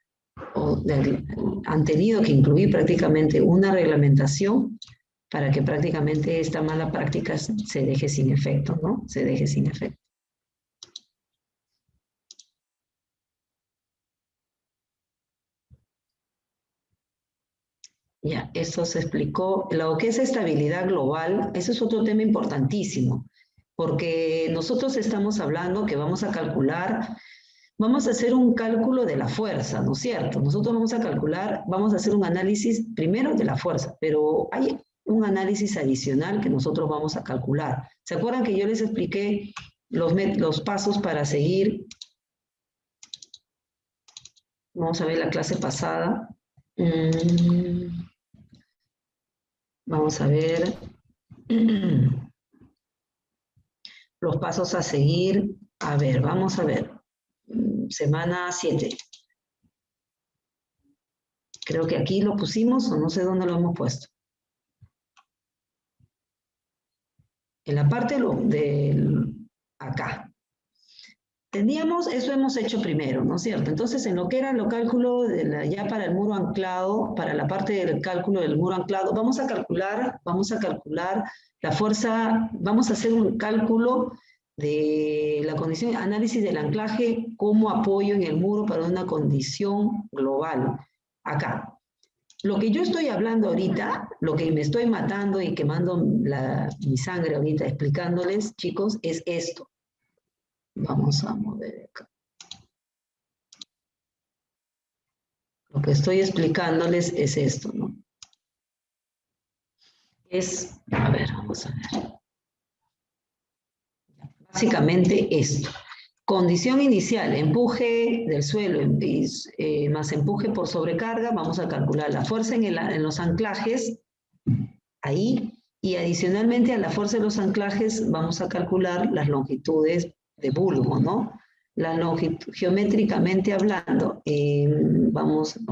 han tenido que incluir prácticamente una reglamentación para que prácticamente esta mala práctica se deje sin efecto, ¿no? Se deje sin efecto. Ya, eso se explicó. Lo que es estabilidad global, ese es otro tema importantísimo, porque nosotros estamos hablando que vamos a calcular, vamos a hacer un cálculo de la fuerza, ¿no es cierto? Nosotros vamos a calcular, vamos a hacer un análisis primero de la fuerza, pero hay un análisis adicional que nosotros vamos a calcular. ¿Se acuerdan que yo les expliqué los pasos para seguir? Vamos a ver la clase pasada. Vamos a ver los pasos a seguir. A ver, vamos a ver. Semana 7. Creo que aquí lo pusimos o no sé dónde lo hemos puesto. En la parte de acá. Teníamos, eso hemos hecho primero, ¿no es cierto? Entonces, en lo que era el cálculo ya para el muro anclado, para la parte del cálculo del muro anclado, vamos a calcular la fuerza, vamos a hacer un cálculo de la condición, análisis del anclaje como apoyo en el muro para una condición global. Acá. Lo que yo estoy hablando ahorita, lo que me estoy matando y quemando mi sangre ahorita explicándoles, chicos, es esto. Vamos a mover acá. Lo que estoy explicándoles es esto, ¿no? A ver, vamos a ver. Básicamente esto. Condición inicial, empuje del suelo más empuje por sobrecarga. Vamos a calcular la fuerza en los anclajes, ahí. Y adicionalmente a la fuerza de los anclajes vamos a calcular las longitudes de bulbo, ¿no? La longitud, geométricamente hablando, entonces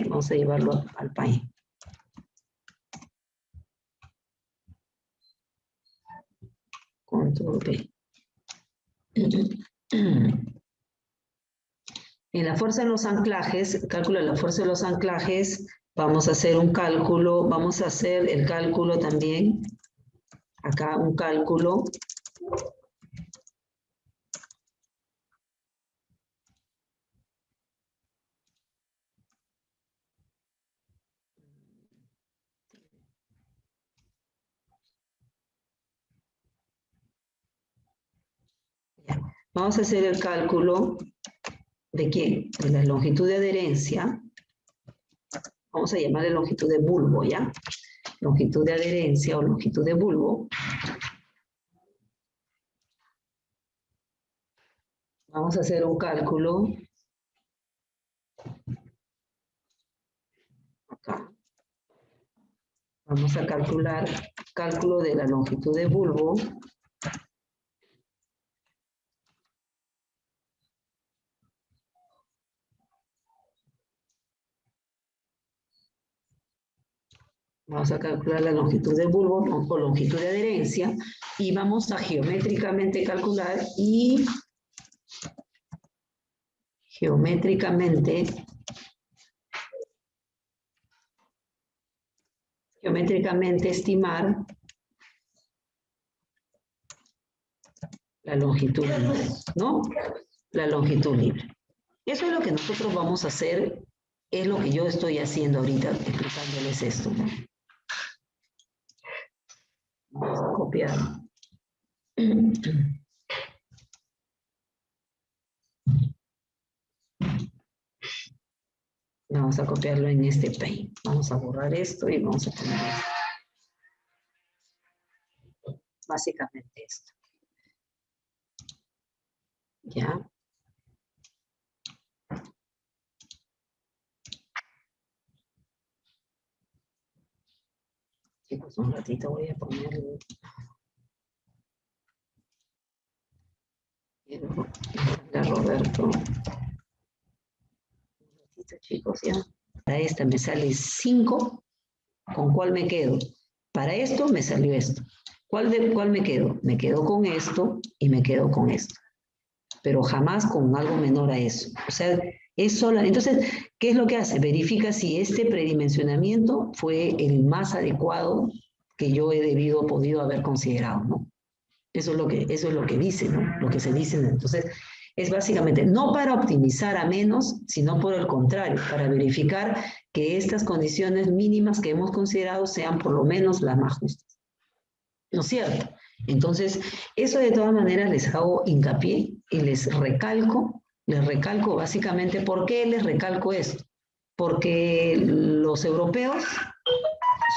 vamos a llevarlo al país. Control B. En la fuerza de los anclajes, cálculo de la fuerza de los anclajes, vamos a hacer un cálculo, vamos a hacer el cálculo también, acá un cálculo. Vamos a hacer el cálculo ¿de quién? De la longitud de adherencia. Vamos a llamarle longitud de bulbo, ¿ya? Longitud de adherencia o longitud de bulbo. Vamos a hacer un cálculo. Acá. Vamos a calcular cálculo de la longitud de bulbo. Vamos a calcular la longitud del bulbo o longitud de adherencia y vamos a geométricamente calcular y geométricamente estimar la longitud libre, ¿no? La longitud libre. Eso es lo que nosotros vamos a hacer es lo que yo estoy haciendo ahorita, explicándoles esto, ¿no? Vamos a copiar. Vamos a copiarlo en este Paint. Vamos a borrar esto y vamos a poner esto. Básicamente esto. ¿Ya? Chicos, un ratito voy a ponerle. Quiero a Roberto. Un ratito, chicos, ya. Para esta me sale 5. ¿Con cuál me quedo? Para esto me salió esto. ¿Cuál me quedo? Me quedo con esto y me quedo con esto. Pero jamás con algo menor a eso. O sea, es sola. Entonces, ¿qué es lo que hace? Verifica si este predimensionamiento fue el más adecuado que yo he podido haber considerado, ¿no? Eso es lo que dice, ¿no? Lo que se dice. Entonces, es básicamente no para optimizar a menos, sino por el contrario, para verificar que estas condiciones mínimas que hemos considerado sean por lo menos las más justas. ¿No es cierto? Entonces, eso de todas maneras les hago hincapié y les recalco básicamente, ¿por qué les recalco esto? Porque los europeos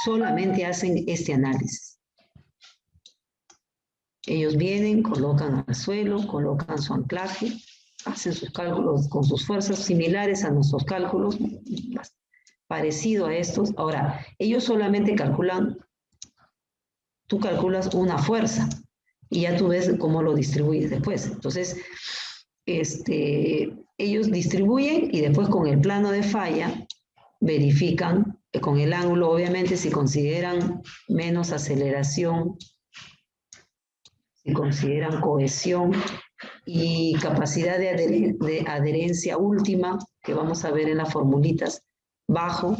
solamente hacen este análisis. Ellos vienen, colocan al suelo, colocan su anclaje, hacen sus cálculos con sus fuerzas similares a nuestros cálculos, parecido a estos. Ahora, ellos solamente calculan, tú calculas una fuerza y ya tú ves cómo lo distribuyes después. Entonces, ellos distribuyen y después con el plano de falla verifican con el ángulo, obviamente, si consideran menos aceleración, si consideran cohesión y capacidad de adherencia última, que vamos a ver en las formulitas, bajo,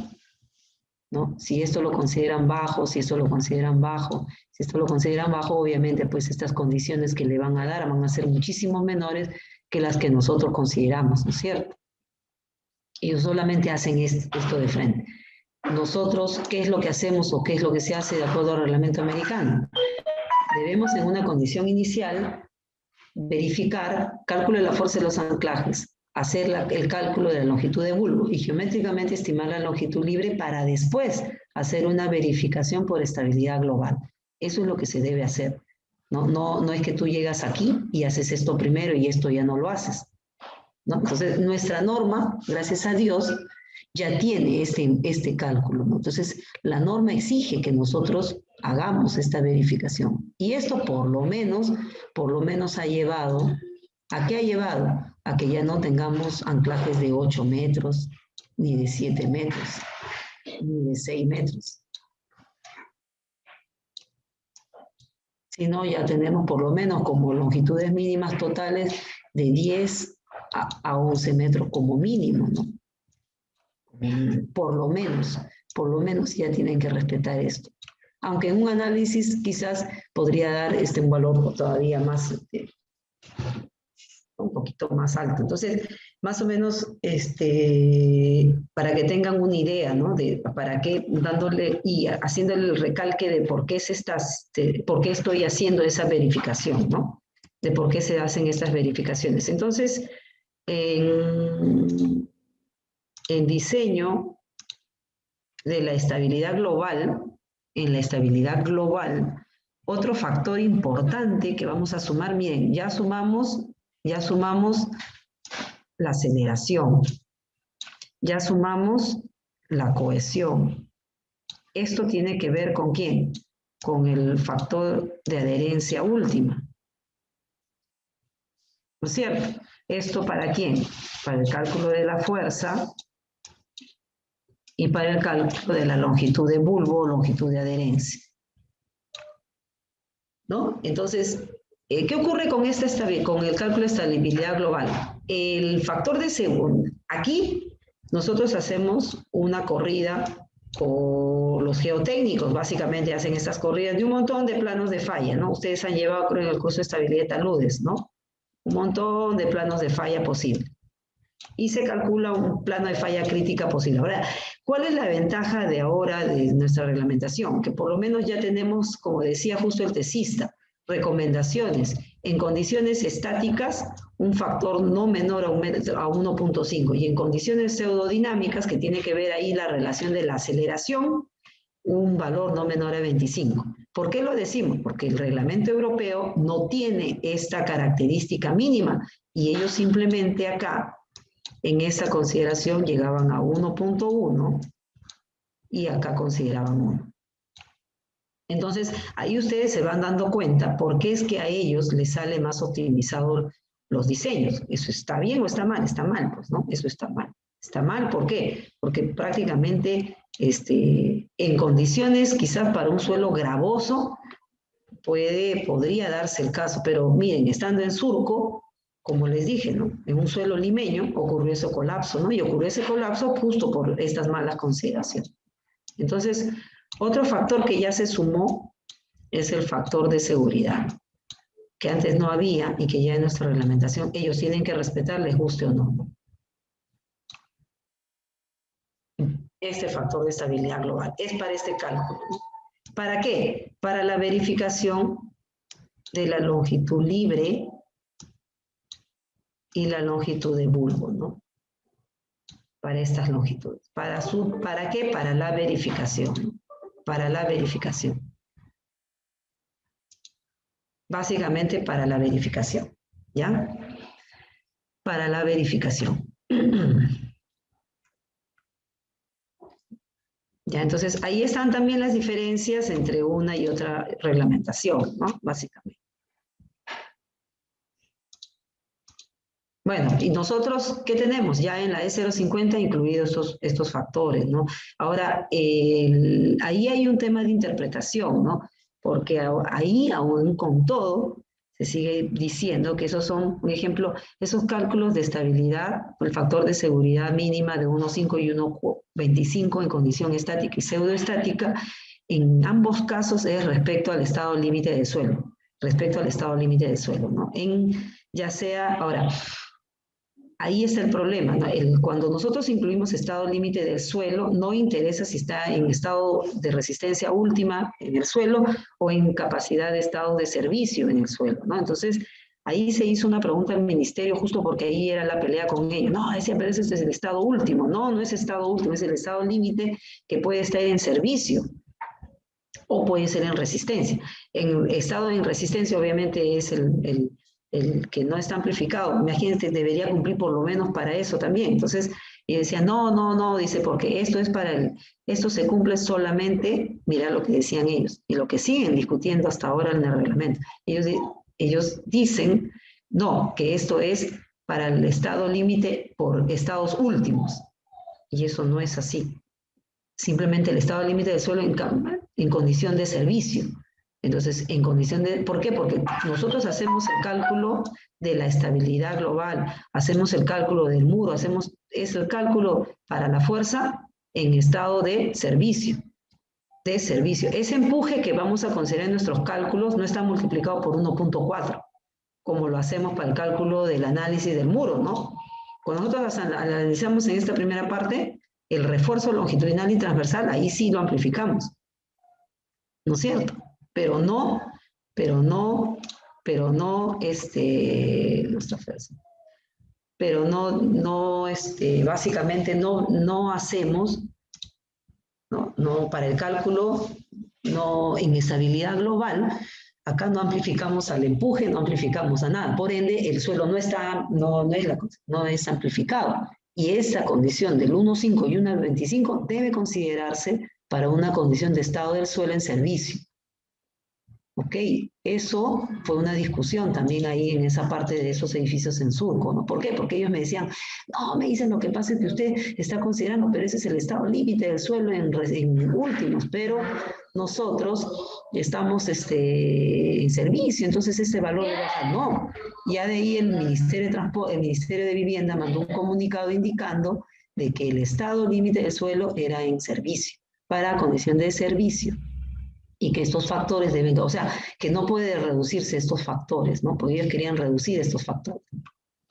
¿no? Si esto lo consideran bajo, si esto lo consideran bajo, si esto lo consideran bajo, obviamente, pues estas condiciones que le van a dar van a ser muchísimo menores que las que nosotros consideramos, ¿no es cierto? Ellos solamente hacen esto de frente. Nosotros, ¿qué es lo que hacemos o qué es lo que se hace de acuerdo al reglamento americano? Debemos en una condición inicial verificar, cálculo de la fuerza de los anclajes, hacer el cálculo de la longitud de bulbo y geométricamente estimar la longitud libre para después hacer una verificación por estabilidad global. Eso es lo que se debe hacer. No es que tú llegas aquí y haces esto primero y esto ya no lo haces, ¿no? Entonces, nuestra norma, gracias a Dios, ya tiene este cálculo, ¿no? Entonces, la norma exige que nosotros hagamos esta verificación. Y esto por lo menos ha llevado, ¿a qué ha llevado? A que ya no tengamos anclajes de 8 metros, ni de 7 metros, ni de 6 metros. Sino ya tenemos por lo menos como longitudes mínimas totales de 10 a 11 metros como mínimo, ¿no? Por lo menos ya tienen que respetar esto. Aunque en un análisis quizás podría dar un valor todavía más, un poquito más alto. Entonces, más o menos, para que tengan una idea, ¿no? Para qué, dándole y haciéndole el recalque de por qué por qué estoy haciendo esa verificación, ¿no? De por qué se hacen estas verificaciones. Entonces, en diseño de la estabilidad global, en la estabilidad global, otro factor importante que vamos a sumar, miren, ya sumamos la aceleración, ya sumamos la cohesión. Esto tiene que ver ¿con quién? Con el factor de adherencia última. ¿No es cierto? ¿Esto para quién? Para el cálculo de la fuerza y para el cálculo de la longitud de bulbo o longitud de adherencia. ¿No? Entonces, ¿qué ocurre con el cálculo de estabilidad global? El factor de segundo. Aquí nosotros hacemos una corrida con los geotécnicos, básicamente hacen estas corridas de un montón de planos de falla, ¿no? Ustedes han llevado en el curso de estabilidad de taludes, ¿no? Un montón de planos de falla posible. y se calcula un plano de falla crítica posible. Ahora, ¿cuál es la ventaja de ahora de nuestra reglamentación? Que por lo menos ya tenemos, como decía justo el tesista, recomendaciones. En condiciones estáticas, un factor no menor a 1.5, y en condiciones pseudodinámicas, que tiene que ver ahí la relación de la aceleración, un valor no menor a 25. ¿Por qué lo decimos? Porque el reglamento europeo no tiene esta característica mínima y ellos simplemente acá, en esa consideración, llegaban a 1.1 y acá consideraban 1. Entonces, ahí ustedes se van dando cuenta por qué es que a ellos les sale más optimizado los diseños. ¿Eso está bien o está mal? Está mal, pues, ¿no? Eso está mal. Está mal, ¿por qué? Porque prácticamente en condiciones quizás para un suelo gravoso podría darse el caso, pero miren, estando en Surco, como les dije, ¿no? En un suelo limeño ocurrió ese colapso, ¿no? Y ocurrió ese colapso justo por estas malas consideraciones. Entonces, otro factor que ya se sumó es el factor de seguridad, que antes no había y que ya en nuestra reglamentación ellos tienen que respetar, les guste o no. Este factor de estabilidad global es para este cálculo. ¿Para qué? Para la verificación de la longitud libre y la longitud de bulbo, ¿no? Para estas longitudes. ¿Para qué? Para la verificación, ¿no? Para la verificación. Básicamente para la verificación, ¿ya? Para la verificación. Ya, entonces ahí están también las diferencias entre una y otra reglamentación, ¿no? Básicamente. Bueno, y nosotros, ¿qué tenemos? Ya en la E050 incluidos estos factores, ¿no? Ahora, ahí hay un tema de interpretación, ¿no? Porque ahí, aún con todo, se sigue diciendo que esos son, por ejemplo, esos cálculos de estabilidad, el factor de seguridad mínima de 1.5 y 1.25 en condición estática y pseudoestática, en ambos casos es respecto al estado límite del suelo, ¿no? Ya sea, ahora, ahí está el problema, ¿no? Cuando nosotros incluimos estado límite del suelo, no interesa si está en estado de resistencia última en el suelo o en capacidad de estado de servicio en el suelo, ¿no? Entonces, ahí se hizo una pregunta al ministerio justo porque ahí era la pelea con ellos. No, decía, pero ese es el estado último. No, no es estado último, es el estado límite que puede estar en servicio o puede ser en resistencia. En estado en resistencia obviamente es el que no está amplificado. Imagínense, debería cumplir por lo menos para eso también. Entonces, y decía, no, dice, porque esto es esto se cumple solamente, mira lo que decían ellos, y lo que siguen discutiendo hasta ahora en el reglamento. Ellos dicen, no, que esto es para el estado límite por estados últimos, y eso no es así. Simplemente el estado límite del suelo en condición de servicio. Entonces, en condición de... ¿Por qué? Porque nosotros hacemos el cálculo de la estabilidad global, hacemos el cálculo del muro, es el cálculo para la fuerza en estado de servicio. Ese empuje que vamos a considerar en nuestros cálculos no está multiplicado por 1.4, como lo hacemos para el cálculo del análisis del muro, ¿no? Cuando nosotros analizamos en esta primera parte, el refuerzo longitudinal y transversal, ahí sí lo amplificamos, ¿no es cierto? Pero básicamente no hacemos, no, para el cálculo, no, en estabilidad global, acá no amplificamos al empuje, no amplificamos a nada, por ende el suelo no es amplificado, y esa condición del 1.5 y 1.25 debe considerarse para una condición de estado del suelo en servicio. Ok, eso fue una discusión también ahí en esa parte de esos edificios en Surco, ¿no? ¿Por qué? Porque ellos me decían, no, me dicen, lo que pasa es que usted está considerando, pero ese es el estado límite del suelo en últimos, pero nosotros estamos en servicio, entonces ese valor de baja, no. Ya de ahí el Ministerio de Vivienda mandó un comunicado indicando de que el estado límite del suelo era en servicio, para condición de servicio. Y que estos factores deben, o sea, que no puede reducirse estos factores, ¿no? Porque ellos querían reducir estos factores.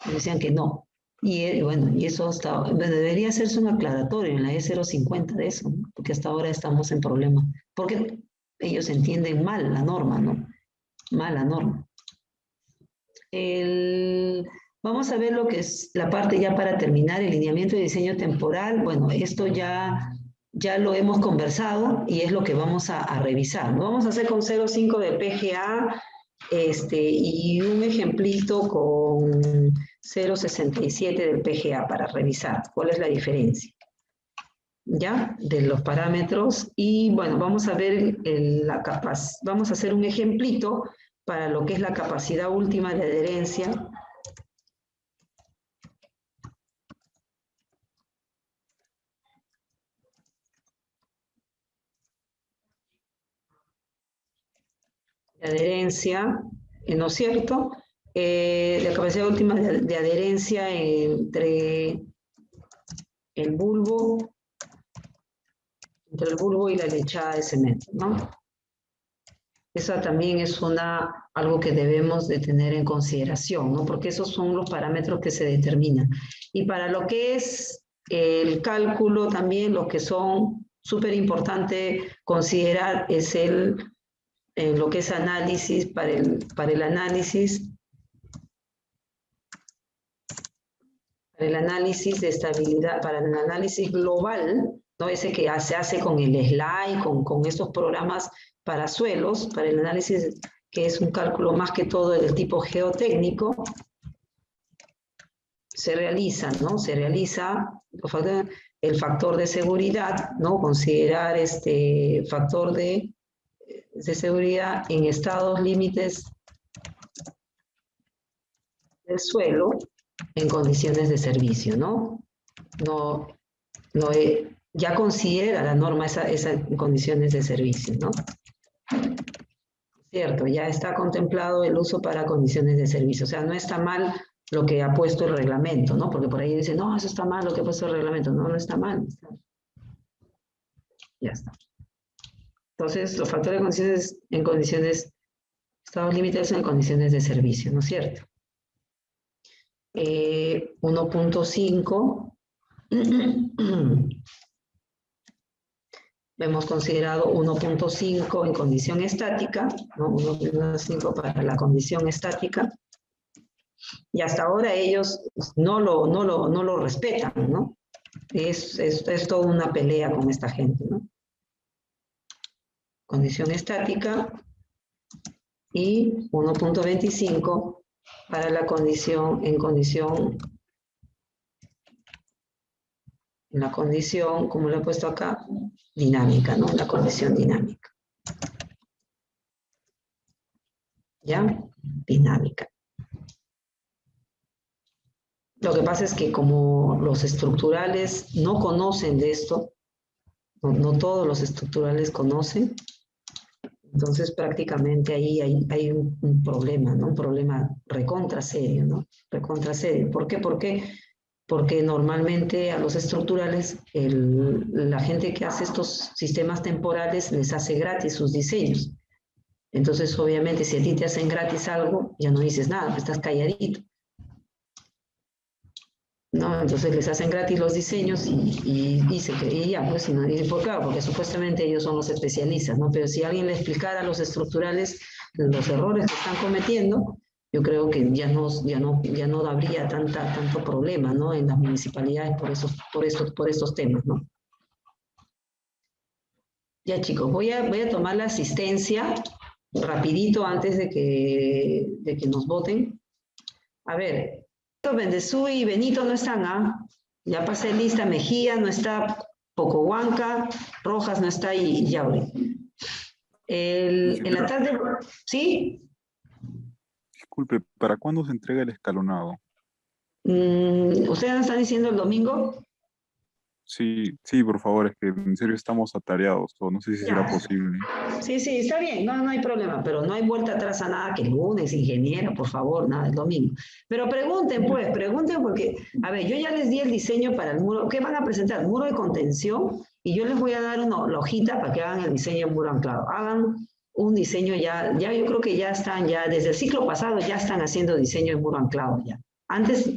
Y decían que no, Bueno, y eso debería hacerse un aclaratorio en la E050 de eso, ¿no? Porque hasta ahora estamos en problemas. Porque ellos entienden mal la norma, ¿no? Mal la norma. Vamos a ver lo que es la parte ya para terminar, el lineamiento de diseño temporal. Bueno, esto ya lo hemos conversado y es lo que vamos a revisar. Lo vamos a hacer con 0,5 de PGA y un ejemplito con 0,67 del PGA para revisar cuál es la diferencia, ¿ya? De los parámetros. Y bueno, vamos a ver vamos a hacer un ejemplito para lo que es la capacidad última de adherencia. De adherencia, ¿no es cierto? La capacidad última de adherencia entre el bulbo y la lechada de cemento, ¿no? Esa también es algo que debemos de tener en consideración, ¿no? Porque esos son los parámetros que se determinan. Y para lo que es el cálculo también, lo que son súper importante considerar es lo que es análisis, para el análisis de estabilidad, para el análisis global, ¿no? Ese que se hace con el SLAI, con estos programas para suelos, para el análisis que es un cálculo más que todo del tipo geotécnico, se realiza, ¿no? Se realiza el factor de seguridad, ¿no? Considerar factor de seguridad en estados límites del suelo en condiciones de servicio, ¿no? Ya considera la norma esas condiciones de servicio, ¿no? Cierto, ya está contemplado el uso para condiciones de servicio. O sea, no está mal lo que ha puesto el reglamento, ¿no? Porque por ahí dicen, no, eso está mal lo que ha puesto el reglamento. No, no está mal. Ya está. Entonces, los factores en condiciones, estados límites en condiciones de servicio, ¿no es cierto? 1.5 hemos considerado 1.5 en condición estática, ¿no? 1.5 para la condición estática, y hasta ahora ellos no lo respetan, ¿no? Es toda una pelea con esta gente, ¿no? Condición estática y 1.25 para la condición, como lo he puesto acá, dinámica, ¿no? La condición dinámica. ¿Ya? Dinámica. Lo que pasa es que como los estructurales no conocen de esto, no todos los estructurales conocen, entonces prácticamente ahí hay un problema, ¿no? Un problema recontra serio, ¿no? Recontra serio. ¿Por qué? Porque normalmente a los estructurales, la gente que hace estos sistemas temporales les hace gratis sus diseños. Entonces, obviamente, si a ti te hacen gratis algo, ya no dices nada, estás calladito, ¿no? Entonces les hacen gratis los diseños y ya, pues, y no dicen, por claro, porque supuestamente ellos son los especialistas, ¿no? Pero si alguien le explicara a los estructurales los errores que están cometiendo, yo creo que ya no habría tanto problema, ¿no? En las municipalidades por estos temas, ¿no? Ya, chicos, voy a tomar la asistencia rapidito antes de que nos voten. A ver, Bendezú y Benito no están, ¿ah? Ya pasé lista, Mejía no está, Pocohuanca, Rojas no está y Yauri. En la tarde, ¿sí? Disculpe, ¿para cuándo se entrega el escalonado? ¿Ustedes no están diciendo el domingo? Sí, por favor, es que en serio estamos atareados, o no sé si será posible. Sí, está bien, no hay problema, pero no hay vuelta atrás a nada que el lunes, ingeniera, por favor, nada, el domingo. Pero pregunten porque, a ver, yo ya les di el diseño para el muro, ¿qué van a presentar? Muro de contención, y yo les voy a dar la hojita para que hagan el diseño en muro anclado. Hagan un diseño ya yo creo que ya están, desde el ciclo pasado ya están haciendo diseño en muro anclado ya. Antes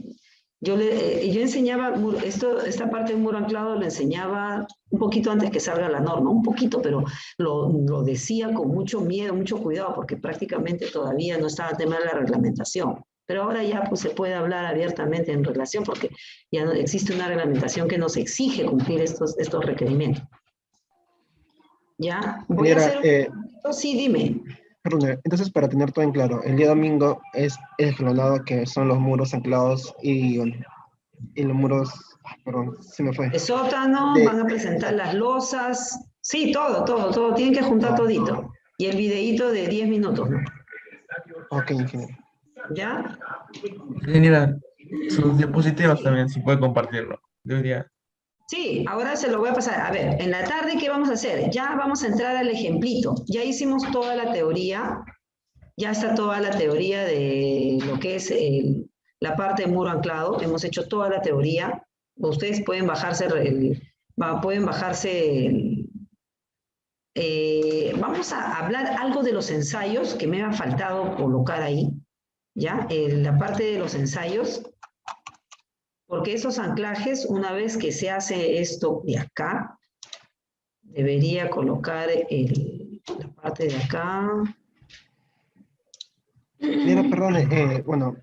Yo enseñaba, esta parte del muro anclado lo enseñaba un poquito antes que salga la norma, un poquito, pero lo decía con mucho miedo, mucho cuidado, porque prácticamente todavía no estaba el tema de la reglamentación. Pero ahora ya pues, se puede hablar abiertamente en relación, porque ya no existe una reglamentación que nos exige cumplir estos requerimientos. ¿Ya? Voy a hacer sí, dime. Perdón, entonces para tener todo en claro, el día domingo es el escalonado que son los muros anclados y los muros, perdón, se me fue. El sótano, van a presentar las losas, sí, todo, tienen que juntar todito. Y el videíto de 10 minutos, ¿no? Ok, ingeniero. ¿Ya? Ingeniera, sus diapositivas también, si puede compartirlo. Debería. Sí, ahora se lo voy a pasar. A ver, en la tarde, ¿qué vamos a hacer? Ya vamos a entrar al ejemplito. Ya hicimos toda la teoría, ya está toda la teoría de lo que es la parte de muro anclado. Hemos hecho toda la teoría. Ustedes pueden bajarse, vamos a hablar algo de los ensayos que me ha faltado colocar ahí, ¿ya? La parte de los ensayos, porque esos anclajes, una vez que se hace esto de acá, debería colocar la parte de acá. Mira, perdón, bueno,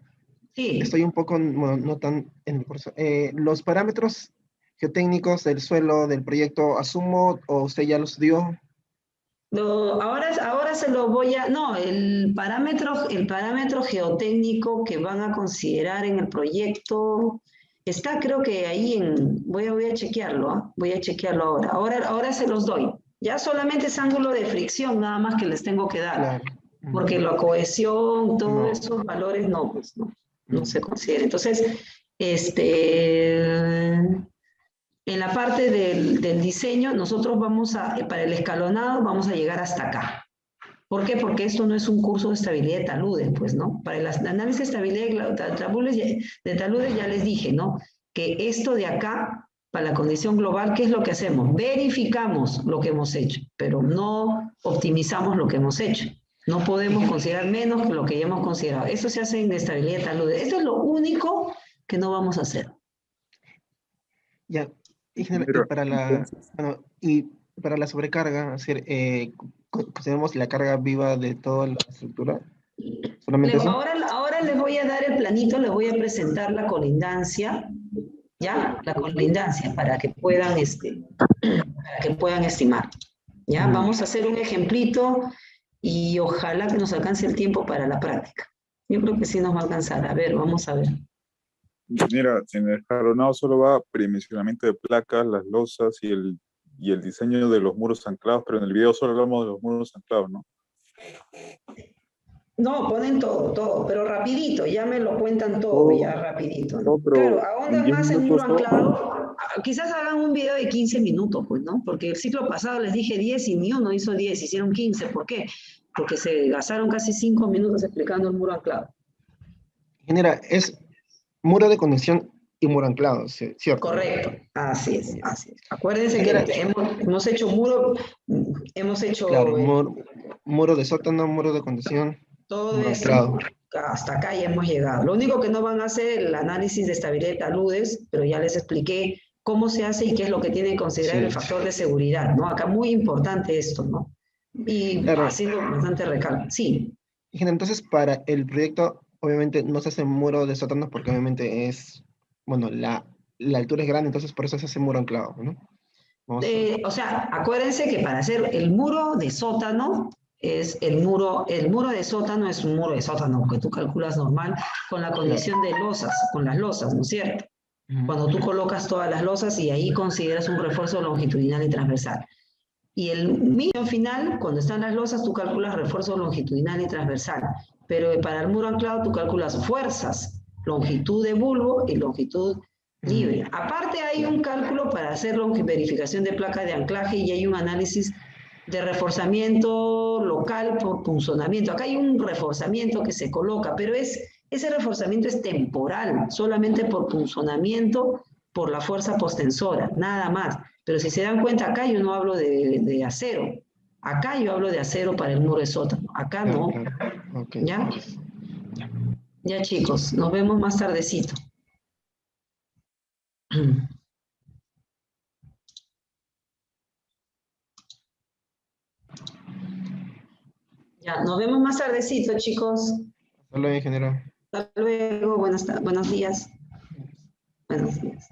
Sí. estoy un poco, bueno, no tan en el curso. Los parámetros geotécnicos del suelo del proyecto, ¿asumo o usted ya los dio? Ahora se lo voy a... No, el parámetro geotécnico que van a considerar en el proyecto está, creo que ahí voy a chequearlo, ¿ah? Voy a chequearlo ahora. Ahora se los doy. Ya solamente es ángulo de fricción, nada más que les tengo que dar. Claro. Porque la cohesión, todos esos valores no se consideran. Entonces, en la parte del diseño, nosotros para el escalonado, vamos a llegar hasta acá. ¿Por qué? Porque esto no es un curso de estabilidad de taludes, pues, ¿no? Para el análisis de estabilidad de taludes ya les dije, ¿no? Que esto de acá, para la condición global, ¿qué es lo que hacemos? Verificamos lo que hemos hecho, pero no optimizamos lo que hemos hecho. No podemos considerar menos que lo que ya hemos considerado. Eso se hace en estabilidad de taludes. Esto es lo único que no vamos a hacer. Ya, y Pero, para entonces, para la sobrecarga, es decir, consideramos la carga viva de toda la estructura. ¿Solamente eso? Ahora les voy a dar el planito, les voy a presentar la colindancia, ¿ya? La colindancia para que puedan estimar. ¿Ya? Vamos a hacer un ejemplito y ojalá que nos alcance el tiempo para la práctica. Yo creo que sí nos va a alcanzar. A ver, vamos a ver. mira, en el escalonado solo va predimensionamiento de placas, las losas y el diseño de los muros anclados, pero en el video solo hablamos de los muros anclados, ¿no? No, ponen todo, pero rapidito, ya me lo cuentan todo, ya rapidito, ¿no? No, pero Claro, en ahondan 10 más el muro minutos, anclado, quizás hagan un video de 15 minutos, pues, ¿no? Porque el ciclo pasado les dije 10 y ni uno hizo 10, hicieron 15, ¿por qué? Porque se gastaron casi 5 minutos explicando el muro anclado. Genera, es muro de conexión y muro anclado, ¿cierto? Correcto, así es. Acuérdense que hemos hecho muro, Claro, muro de sótano, muro de conducción, todo muro esto. anclado. Hasta acá ya hemos llegado. Lo único que no van a hacer el análisis de estabilidad de taludes, pero ya les expliqué cómo se hace y qué es lo que tienen que considerar Sí. el factor de seguridad, ¿no? Acá muy importante esto, ¿no? Y Claro. haciendo bastante recalco. Sí. Entonces, para el proyecto, obviamente no se hace muro de sótano porque obviamente bueno, la altura es grande, entonces por eso se hace muro anclado, ¿no? O sea, acuérdense que para hacer el muro de sótano, el muro de sótano es un muro de sótano que tú calculas normal con la condición de losas, con las losas, ¿no es cierto? Cuando tú colocas todas las losas y ahí consideras un refuerzo longitudinal y transversal. Y el mínimo final, cuando están las losas, tú calculas refuerzo longitudinal y transversal. Pero para el muro anclado tú calculas fuerzas, longitud de bulbo y longitud libre. Aparte hay un cálculo para hacer verificación de placa de anclaje y hay un análisis de reforzamiento local por punzonamiento. Acá hay un reforzamiento que se coloca, pero ese reforzamiento es temporal, solamente por punzonamiento, por la fuerza postensora, nada más. Pero si se dan cuenta, acá yo no hablo de acero. Acá yo hablo de acero para el muro de sótano. Acá no. Claro. Okay. ¿Ya? Ya, chicos, nos vemos más tardecito. Ya, nos vemos más tardecito, chicos. Hasta luego, ingeniero. Hasta luego, buenos días. Buenos días.